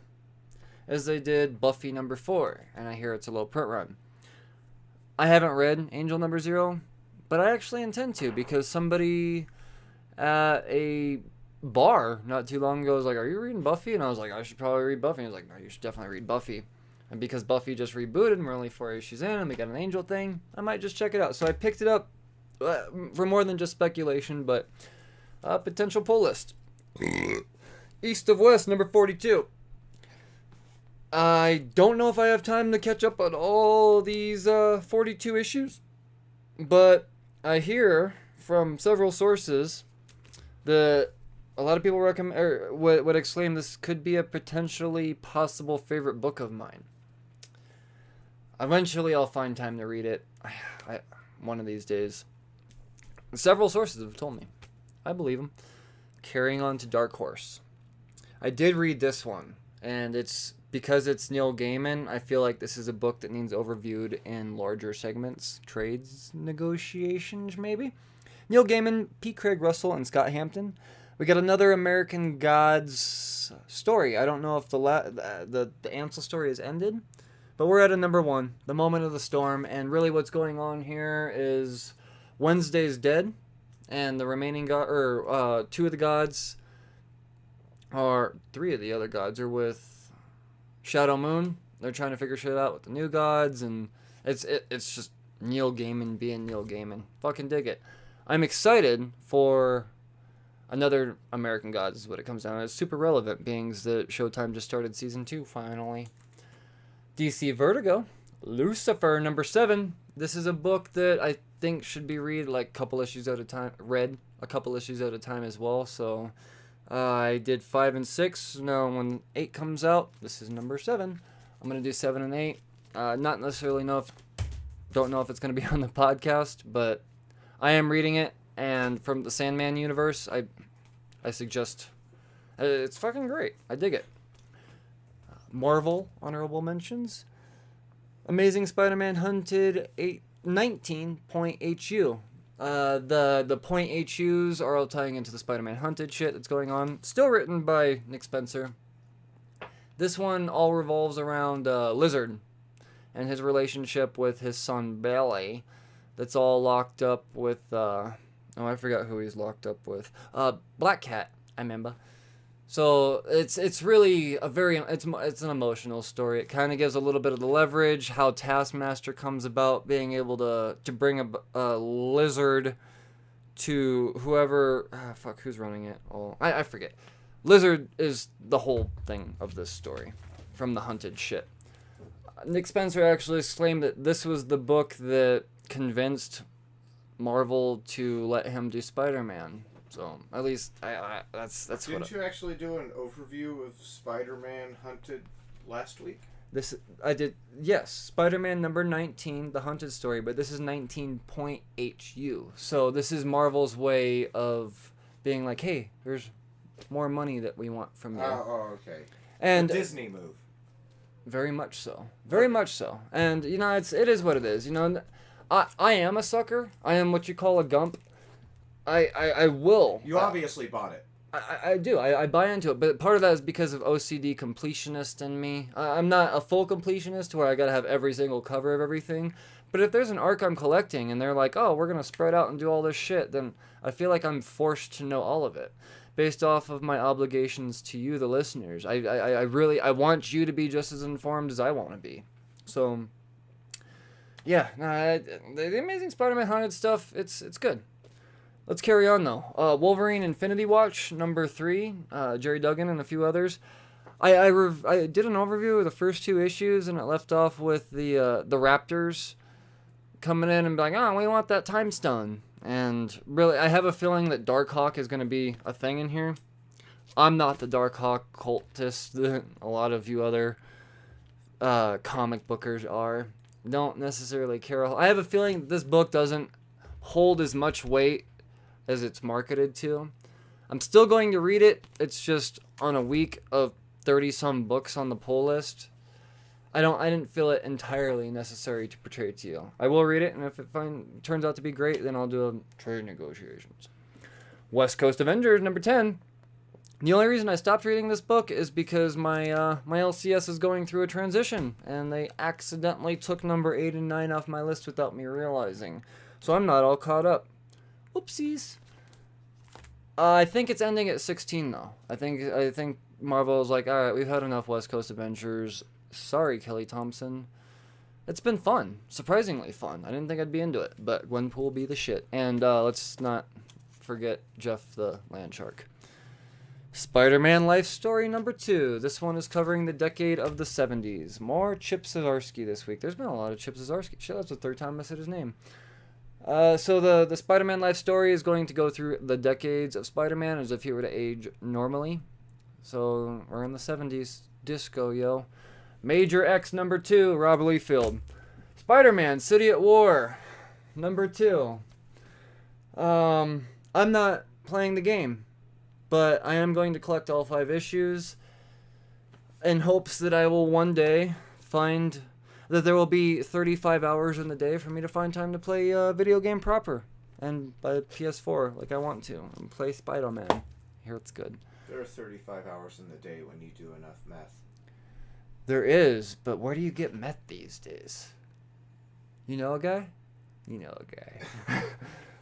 as they did Buffy Number 4, and I hear it's a low print run. I haven't read Angel Number 0, but I actually intend to, because somebody at a bar not too long ago was like, are you reading Buffy? And I was like, I should probably read Buffy. And he was like, no, you should definitely read Buffy. And because Buffy just rebooted and we're only 4 issues in and we got an Angel thing, I might just check it out. So I picked it up for more than just speculation, but a potential pull list. East of West, number 42. I don't know if I have time to catch up on all these 42 issues, but I hear from several sources that a lot of people would exclaim this could be a potentially possible favorite book of mine. Eventually, I'll find time to read it. One of these days. Several sources have told me. I believe them. Carrying on to Dark Horse. I did read this one, and it's because it's Neil Gaiman, I feel like this is a book that needs overviewed in larger segments, trades negotiations maybe. Neil Gaiman, P. Craig Russell, and Scott Hampton. We got another American Gods story. I don't know if the Ansel story has ended, but we're at a number 1, The Moment of the Storm, and really what's going on here is Wednesday's dead, and the remaining 2 of the gods, or 3 of the other gods, are with Shadow Moon. They're trying to figure shit out with the new gods, and it's just Neil Gaiman being Neil Gaiman. Fucking dig it. I'm excited for another American Gods is what it comes down to. It's super relevant, being that Showtime just started season 2 finally. DC Vertigo, Lucifer number 7. This is a book that I think should be read a couple issues at a time as well. So I did 5 and 6. Now when 8 comes out, this is number 7. I'm gonna do 7 and 8. Not necessarily don't know if it's gonna be on the podcast, but I am reading it, and from the Sandman universe, I suggest it's fucking great. I dig it. Marvel honorable mentions. Amazing Spider-Man Hunted 19.HU. The point HUs are all tying into the Spider-Man Hunted shit that's going on. Still written by Nick Spencer. This one all revolves around Lizard and his relationship with his son Bailey. That's all locked up with I forgot who he's locked up with. Black Cat, I remember. So it's really it's an emotional story. It kind of gives a little bit of the leverage, how Taskmaster comes about being able to bring a Lizard to whoever who's running it. Oh, I forget. Lizard is the whole thing of this story from the Hunted shit. Nick Spencer actually exclaimed that this was the book that convinced Marvel to let him do Spider-Man. So at least that's Didn't you actually do an overview of Spider-Man Hunted last week? I did, yes. Spider-Man number 19, the Hunted story, but this is 19.HU. So this is Marvel's way of being like, hey, there's more money that we want from you. Oh, okay. And the Disney move. Very much so. Very much so. And it is what it is. I am a sucker. I am what you call a gump. I will. You obviously bought it. I do. I buy into it. But part of that is because of OCD completionist in me. I'm not a full completionist where I got to have every single cover of everything. But if there's an arc I'm collecting and they're like, oh, we're going to spread out and do all this shit, then I feel like I'm forced to know all of it. Based off of my obligations to you, the listeners. I want you to be just as informed as I want to be. So, yeah. The Amazing Spider-Man Hunted stuff, it's good. Let's carry on, though. Wolverine Infinity Watch, number 3. Jerry Duggan and a few others. I did an overview of the first 2 issues, and it left off with the Raptors coming in and being like, oh, we want that time stone. And really, I have a feeling that Darkhawk is going to be a thing in here. I'm not the Darkhawk cultist that a lot of you other comic bookers are. Don't necessarily care. I have a feeling this book doesn't hold as much weight as it's marketed to. I'm still going to read it. It's just on a week of 30-some books on the pull list. I didn't feel it entirely necessary to portray it to you. I will read it, and if it turns out to be great, then I'll do trade negotiations. West Coast Avengers, number 10. The only reason I stopped reading this book is because my LCS is going through a transition, and they accidentally took number 8 and 9 off my list without me realizing. So I'm not all caught up. Oopsies. I think it's ending at 16, though. I think Marvel is like, all right, we've had enough West Coast Avengers. Sorry, Kelly Thompson. It's been fun. Surprisingly fun. I didn't think I'd be into it, but Gwenpool be the shit. And let's not forget Jeff the Landshark. Spider-Man Life Story number 2. This one is covering the decade of the 70s. More Chip Zdarsky this week. There's been a lot of Chip Zdarsky. Shit, that's the 3rd time I said his name. So the Spider-Man Life Story is going to go through the decades of Spider-Man as if he were to age normally. So we're in the 70s. Disco, yo. Major X number 2, Rob Liefeld. Spider-Man, City at War, number 2. I'm not playing the game, but I am going to collect all 5 issues. in hopes that I will one day find that there will be 35 hours in the day for me to find time to play a video game proper and by PS4 like I want to and play Spider-Man. Here it's good. There are 35 hours in the day when you do enough meth. There is, but where do you get meth these days? You know a guy? You know a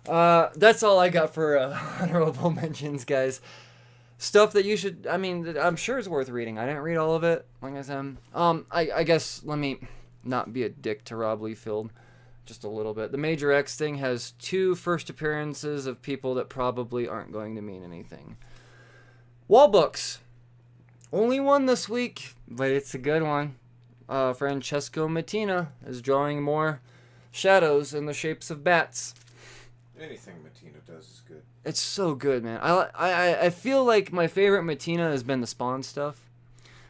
guy. That's all I got for honorable mentions, guys. Stuff that you should, I mean, that I'm sure is worth reading. I didn't read all of it, like I said. I guess, let me not be a dick to Rob Liefeld just a little bit. The Major X thing has 2 first appearances of people that probably aren't going to mean anything. Wall books. Only one this week, but it's a good one. Francesco Mattina is drawing more shadows in the shapes of bats. Anything Mattina does is good. It's so good, man. I feel like my favorite Mattina has been the Spawn stuff.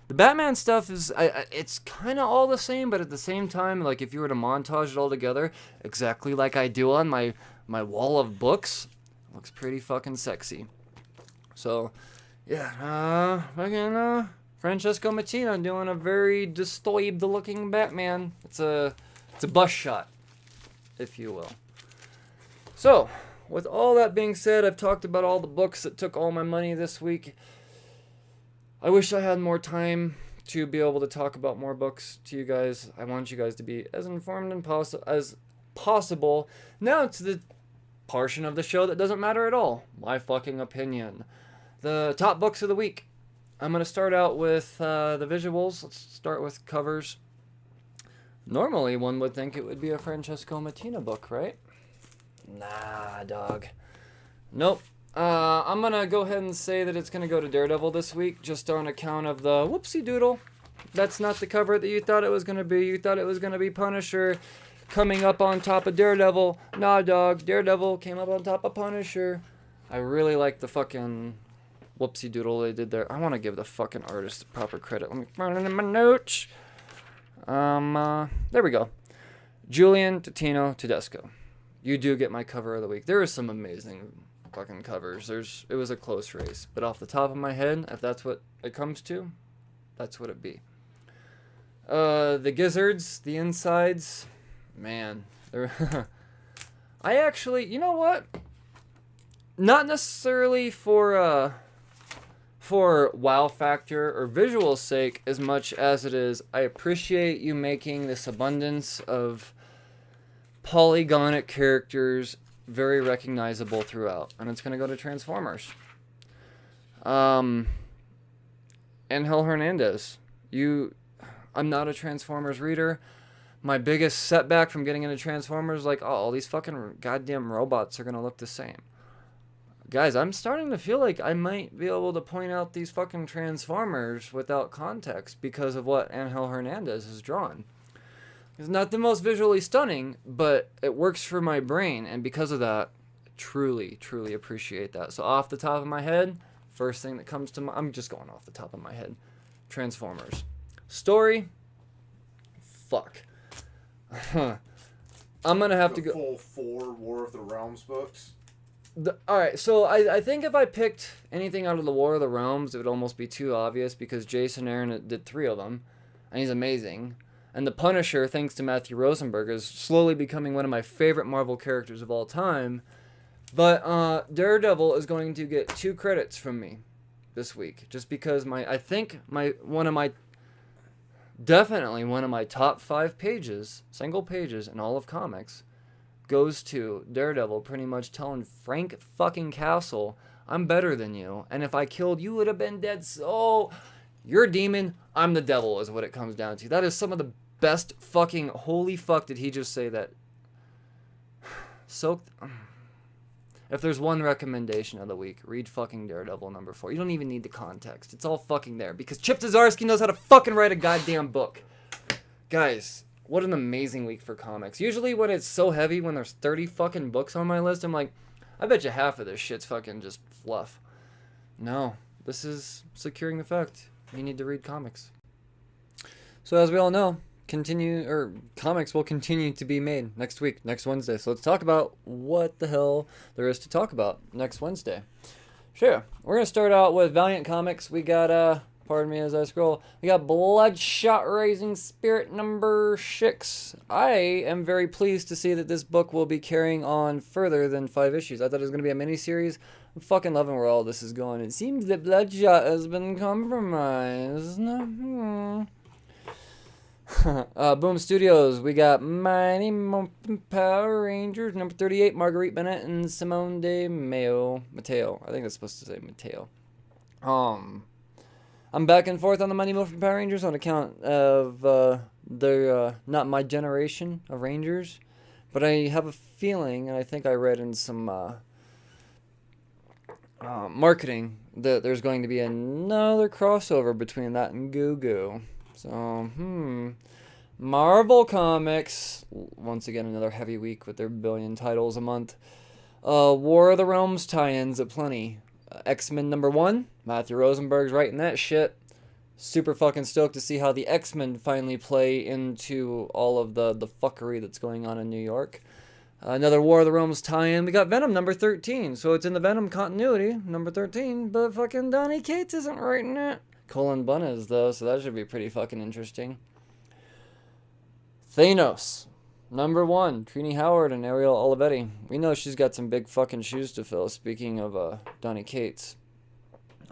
The Batman stuff is, it's kind of all the same, but at the same time, like if you were to montage it all together, exactly like I do on my wall of books, it looks pretty fucking sexy. So, yeah, Francesco Mattina doing a very disturbed looking Batman. It's a bust shot, if you will. So, with all that being said, I've talked about all the books that took all my money this week. I wish I had more time to be able to talk about more books to you guys. I want you guys to be as informed as possible. Now to the portion of the show that doesn't matter at all. My fucking opinion. The top books of the week. I'm going to start out with the visuals. Let's start with covers. Normally, one would think it would be a Francesco Mattina book, right? Nah, dog. Nope. I'm going to go ahead and say that it's going to go to Daredevil this week, just on account of the whoopsie doodle. That's not the cover that you thought it was going to be. You thought it was going to be Punisher coming up on top of Daredevil. Nah, dog. Daredevil came up on top of Punisher. I really like the fucking whoopsie doodle they did there. I want to give the fucking artist the proper credit. Let me find it in my notes. There we go. Julian Totino Tedesco. You do get my cover of the week. There are some amazing fucking covers. It was a close race, but off the top of my head, if that's what it comes to, that's what it be. The gizzards, the insides, man, they're I actually, you know what? Not necessarily for wow factor or visual sake as much as it is I appreciate you making this abundance of polygonic characters very recognizable throughout, and it's going to go to Transformers. Angel Hernandez, I'm not a Transformers reader. My biggest setback from getting into Transformers, like, all these fucking goddamn robots are going to look the same. Guys, I'm starting to feel like I might be able to point out these fucking Transformers without context because of what Angel Hernandez has drawn. It's not the most visually stunning, but it works for my brain, and because of that, I truly, truly appreciate that. So off the top of my head, first thing that comes to mind, I'm just going off the top of my head, Transformers. Story, fuck. I'm going to have to go... full 4 War of the Realms books? Alright, so I think if I picked anything out of the War of the Realms, it would almost be too obvious, because Jason Aaron did 3 of them, and he's amazing. And the Punisher, thanks to Matthew Rosenberg, is slowly becoming one of my favorite Marvel characters of all time. But Daredevil is going to get 2 credits from me this week, just because definitely one of my top 5 pages, single pages in all of comics, goes to Daredevil pretty much telling Frank fucking Castle, I'm better than you, and if I killed you would have been dead. So you're a demon, I'm the devil, is what it comes down to. That is some of the best fucking, holy fuck did he just say that. If there's one recommendation of the week, read fucking Daredevil number 4. You don't even need the context. It's all fucking there, because Chip Zdarsky knows how to fucking write a goddamn book. Guys, what an amazing week for comics. Usually when it's so heavy, when there's 30 fucking books on my list, I'm like, I bet you half of this shit's fucking just fluff. No, this is securing the fact you need to read comics. So as we all know, comics will continue to be made next week, next Wednesday. So let's talk about what the hell there is to talk about next Wednesday. Sure, we're going to start out with Valiant Comics. We got Pardon me as I scroll. We got Bloodshot Raising Spirit number 6. I am very pleased to see that this book will be carrying on further than 5 issues. I thought it was going to be a mini-series. I'm fucking loving where all this is going. It seems that Bloodshot has been compromised. Boom Studios, we got Mighty Morphin Power Rangers number 38, Marguerite Bennett and Simone de Mateo. I think that's supposed to say Mateo. I'm back and forth on the Mighty Morphin Power Rangers on account of they're not my generation of Rangers, but I have a feeling, and I think I read in some marketing that there's going to be another crossover between that and Goo Goo. So, Marvel Comics, once again another heavy week with their 1 billion titles a month. War of the Realms tie-ins aplenty. X-Men number 1, Matthew Rosenberg's writing that shit. Super fucking stoked to see how the X-Men finally play into all of the fuckery that's going on in New York. Another War of the Realms tie-in. We got Venom number 13, so it's in the Venom continuity, number 13, but fucking Donny Cates isn't writing it. Colin Bunn is, though, so that should be pretty fucking interesting. Thanos, number 1, Trini Howard and Ariel Olivetti. We know she's got some big fucking shoes to fill, speaking of Donny Cates.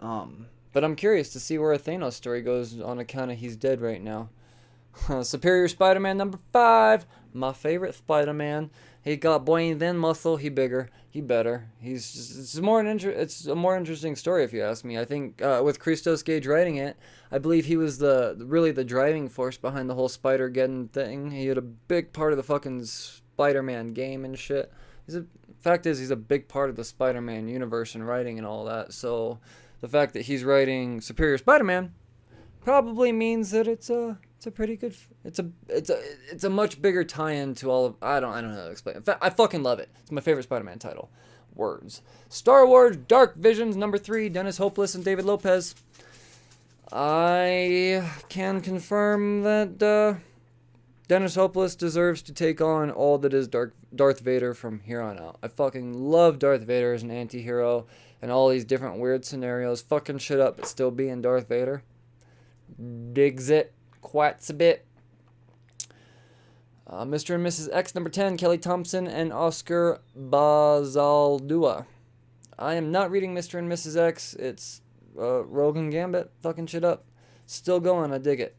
But I'm curious to see where a Thanos story goes on account of he's dead right now. Superior Spider-Man number 5, my favorite Spider-Man. He got boy then muscle, he bigger, he better. It's a more interesting story if you ask me. I think with Christos Gage writing it, I believe he was really the driving force behind the whole Spider-Geddon thing. He had a big part of the fucking Spider-Man game and shit. Fact is, he's a big part of the Spider-Man universe and writing and all that. So the fact that he's writing Superior Spider-Man probably means that it's a pretty good. It's a much bigger tie-in to all of. I don't know how to explain. In fact, I fucking love it. It's my favorite Spider-Man title. Words. Star Wars Dark Visions number 3, Dennis Hopeless and David Lopez. I can confirm that Dennis Hopeless deserves to take on all that is Darth Vader from here on out. I fucking love Darth Vader as an anti-hero and all these different weird scenarios. Fucking shit up, but still being Darth Vader. Digs it quite a bit. Mr. and Mrs. X number 10, Kelly Thompson and Oscar Bazaldua. I am not reading Mr. and Mrs. X. It's Rogue and Gambit. Fucking shit up. Still going. I dig it.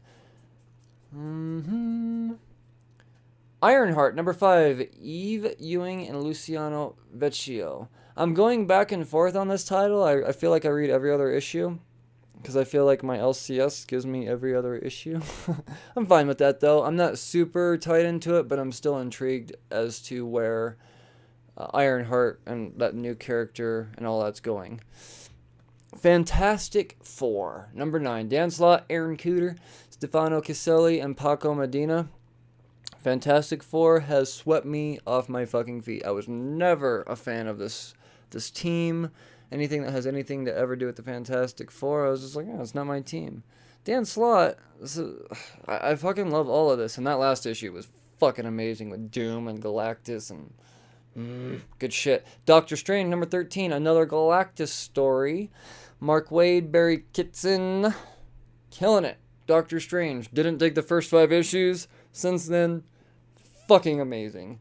Ironheart number 5, Eve Ewing and Luciano Vecchio. I'm going back and forth on this title. I feel like I read every other issue, because I feel like my LCS gives me every other issue. I'm fine with that, though. I'm not super tight into it, but I'm still intrigued as to where Ironheart and that new character and all that's going. Fantastic Four, number 9. Dan Slott, Aaron Cooter, Stefano Caselli, and Paco Medina. Fantastic Four has swept me off my fucking feet. I was never a fan of this team. Anything that has anything to ever do with the Fantastic Four, I was just like, oh, it's not my team. Dan Slott, I fucking love all of this, and that last issue was fucking amazing with Doom and Galactus and good shit. Doctor Strange, number 13, another Galactus story. Mark Waid, Barry Kitson, killing it. Doctor Strange, didn't dig the first 5 issues. Since then, fucking amazing.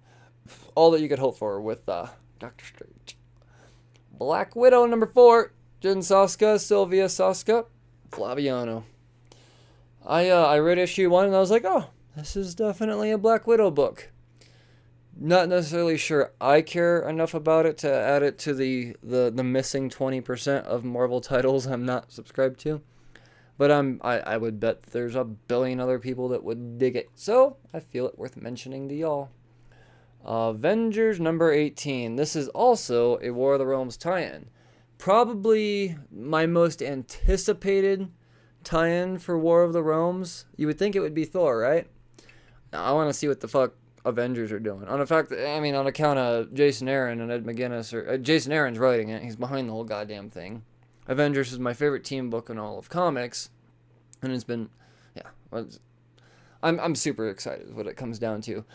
All that you could hope for with Doctor Strange. Black Widow, number 4, Jen Saska, Sylvia Saska, Flaviano. I read issue 1 and I was like, oh, this is definitely a Black Widow book. Not necessarily sure I care enough about it to add it to the missing 20% of Marvel titles I'm not subscribed to. But I would bet there's a billion other people that would dig it. So I feel it worth mentioning to y'all. Avengers number 18. This is also a War of the Realms tie-in. Probably my most anticipated tie-in for War of the Realms. You would think it would be Thor, right? I want to see what the fuck Avengers are doing. On account of Jason Aaron and Ed McGuinness. Jason Aaron's writing it. He's behind the whole goddamn thing. Avengers is my favorite team book in all of comics. And it's been, I'm super excited what it comes down to.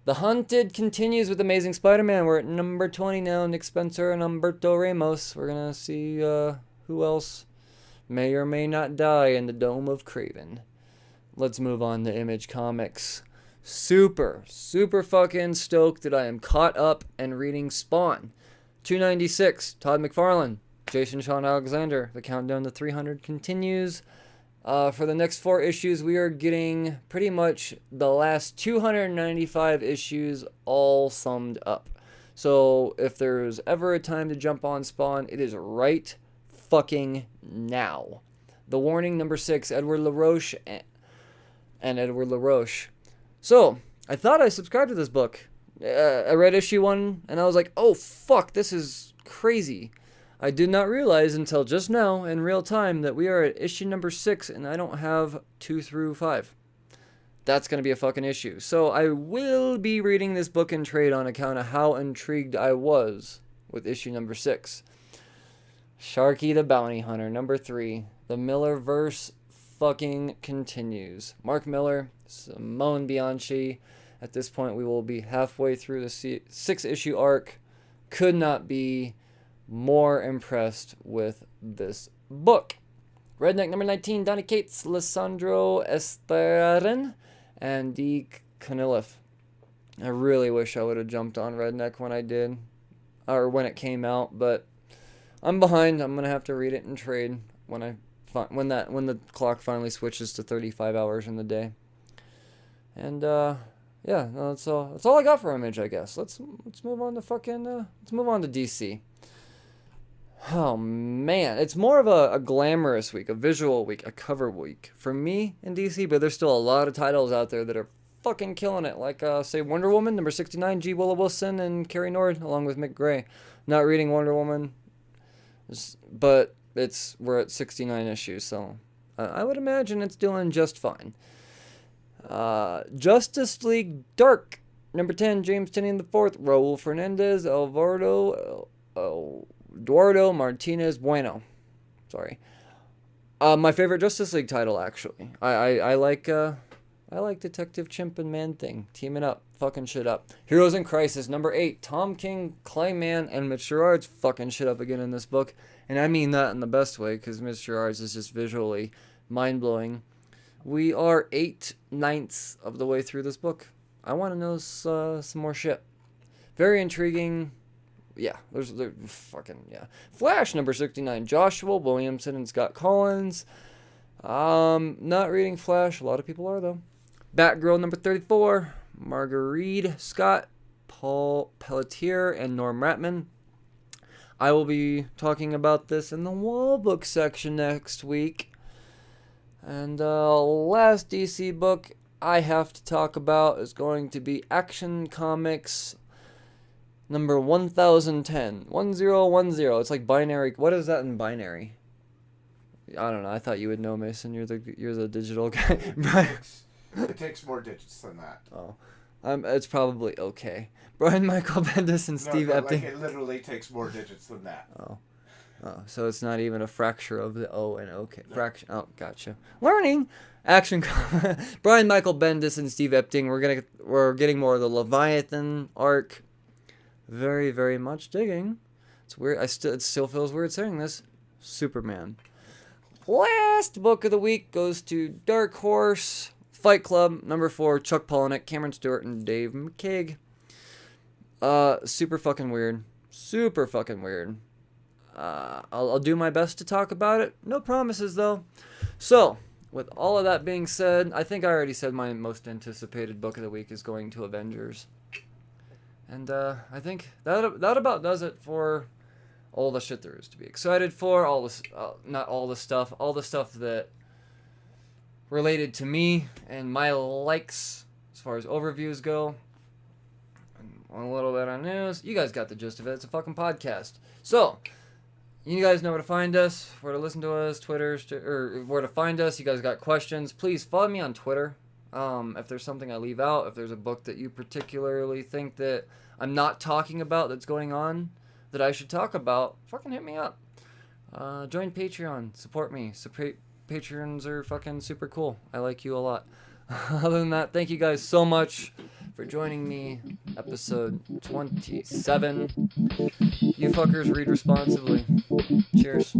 The Hunted continues with Amazing Spider-Man. We're at number 20 now. Nick Spencer and Humberto Ramos. We're going to see who else may or may not die in the Dome of Craven. Let's move on to Image Comics. Super fucking stoked that I am caught up and reading Spawn. 296, Todd McFarlane, Jason Sean Alexander. The countdown to 300 continues. For the next 4 issues, we are getting pretty much the last 295 issues all summed up. So if there's ever a time to jump on Spawn, it is right fucking now. The Warning, number 6, Edward LaRoche and Edward LaRoche. So, I thought I subscribed to this book. I read issue 1, and I was like, oh fuck, this is crazy. I did not realize until just now, in real time, that we are at issue number 6, and I don't have 2 through 5. That's going to be a fucking issue. So, I will be reading this book in trade on account of how intrigued I was with issue number 6. Sharky the Bounty Hunter, number 3. The Millerverse fucking continues. Mark Miller, Simone Bianchi. At this point, we will be halfway through the 6-issue arc. Could not be more impressed with this book. Redneck number 19, Donny Cates, Lissandro Esteren, and D. Canilif. I really wish I would have jumped on Redneck when I did, or when it came out, but I'm behind. I'm gonna have to read it in trade when the clock finally switches to 35 hours in the day. And yeah, no, that's all I got for Image, I guess. Let's move on to DC. Oh man, it's more of a glamorous week, a visual week, a cover week for me in DC, but there's still a lot of titles out there that are fucking killing it. Like say Wonder Woman number 69, G. Willow Wilson and Carrie Nord along with Mick Gray. Not reading Wonder Woman, but we're at 69 issues, so I would imagine it's doing just fine. Justice League Dark, number 10, James Tynion IV, Raul Fernandez, Eduardo Martinez Bueno. Sorry. My favorite Justice League title, actually. I like Detective Chimp and Man-Thing teaming up, fucking shit up. Heroes in Crisis, number 8, Tom King, Clayman, and Mitch Gerard's fucking shit up again in this book. And I mean that in the best way, because Mitch Gerard's is just visually mind-blowing. We are 8/9 of the way through this book. I want to know some more shit. Very intriguing. Yeah, there's fucking, yeah. Flash, number 69, Joshua Williamson and Scott Collins. Not reading Flash. A lot of people are, though. Batgirl, number 34, Marguerite Scott, Paul Pelletier, and Norm Ratman. I will be talking about this in the wall book section next week. And last DC book I have to talk about is going to be Action Comics number 1010. 1010. It's like binary. What is that in binary? I don't know. I thought you would know, Mason. You're the digital guy. It takes more digits than that. Oh. It's probably okay. Brian Michael Bendis and Steve Epting. Like it literally takes more digits than that. Oh, so it's not even a fracture of the O and OK. No. Fraction. Oh, gotcha. Learning. Action. Brian Michael Bendis and Steve Epting. We're getting more of the Leviathan arc. Very, very much digging. It's weird. It still feels weird saying this. Superman. Last book of the week goes to Dark Horse. Fight Club, number 4, Chuck Palahniuk, Cameron Stewart, and Dave McKeag. Super fucking weird. Super fucking weird. I'll do my best to talk about it. No promises, though. So, with all of that being said, I think I already said my most anticipated book of the week is going to Avengers. And I think that about does it for all the shit there is to be excited for. All this, not all the stuff that related to me and my likes as far as overviews go. And a little bit on news. You guys got the gist of it. It's a fucking podcast. So, you guys know where to find us, where to listen to us, Twitter, or where to find us. You guys got questions, please follow me on Twitter. If there's something I leave out, if there's a book that you particularly think that I'm not talking about that's going on that I should talk about, fucking hit me up. Join Patreon. Support me. Patrons are fucking super cool. I like you a lot. Other than that, thank you guys so much for joining me. Episode 27. You fuckers read responsibly. Cheers.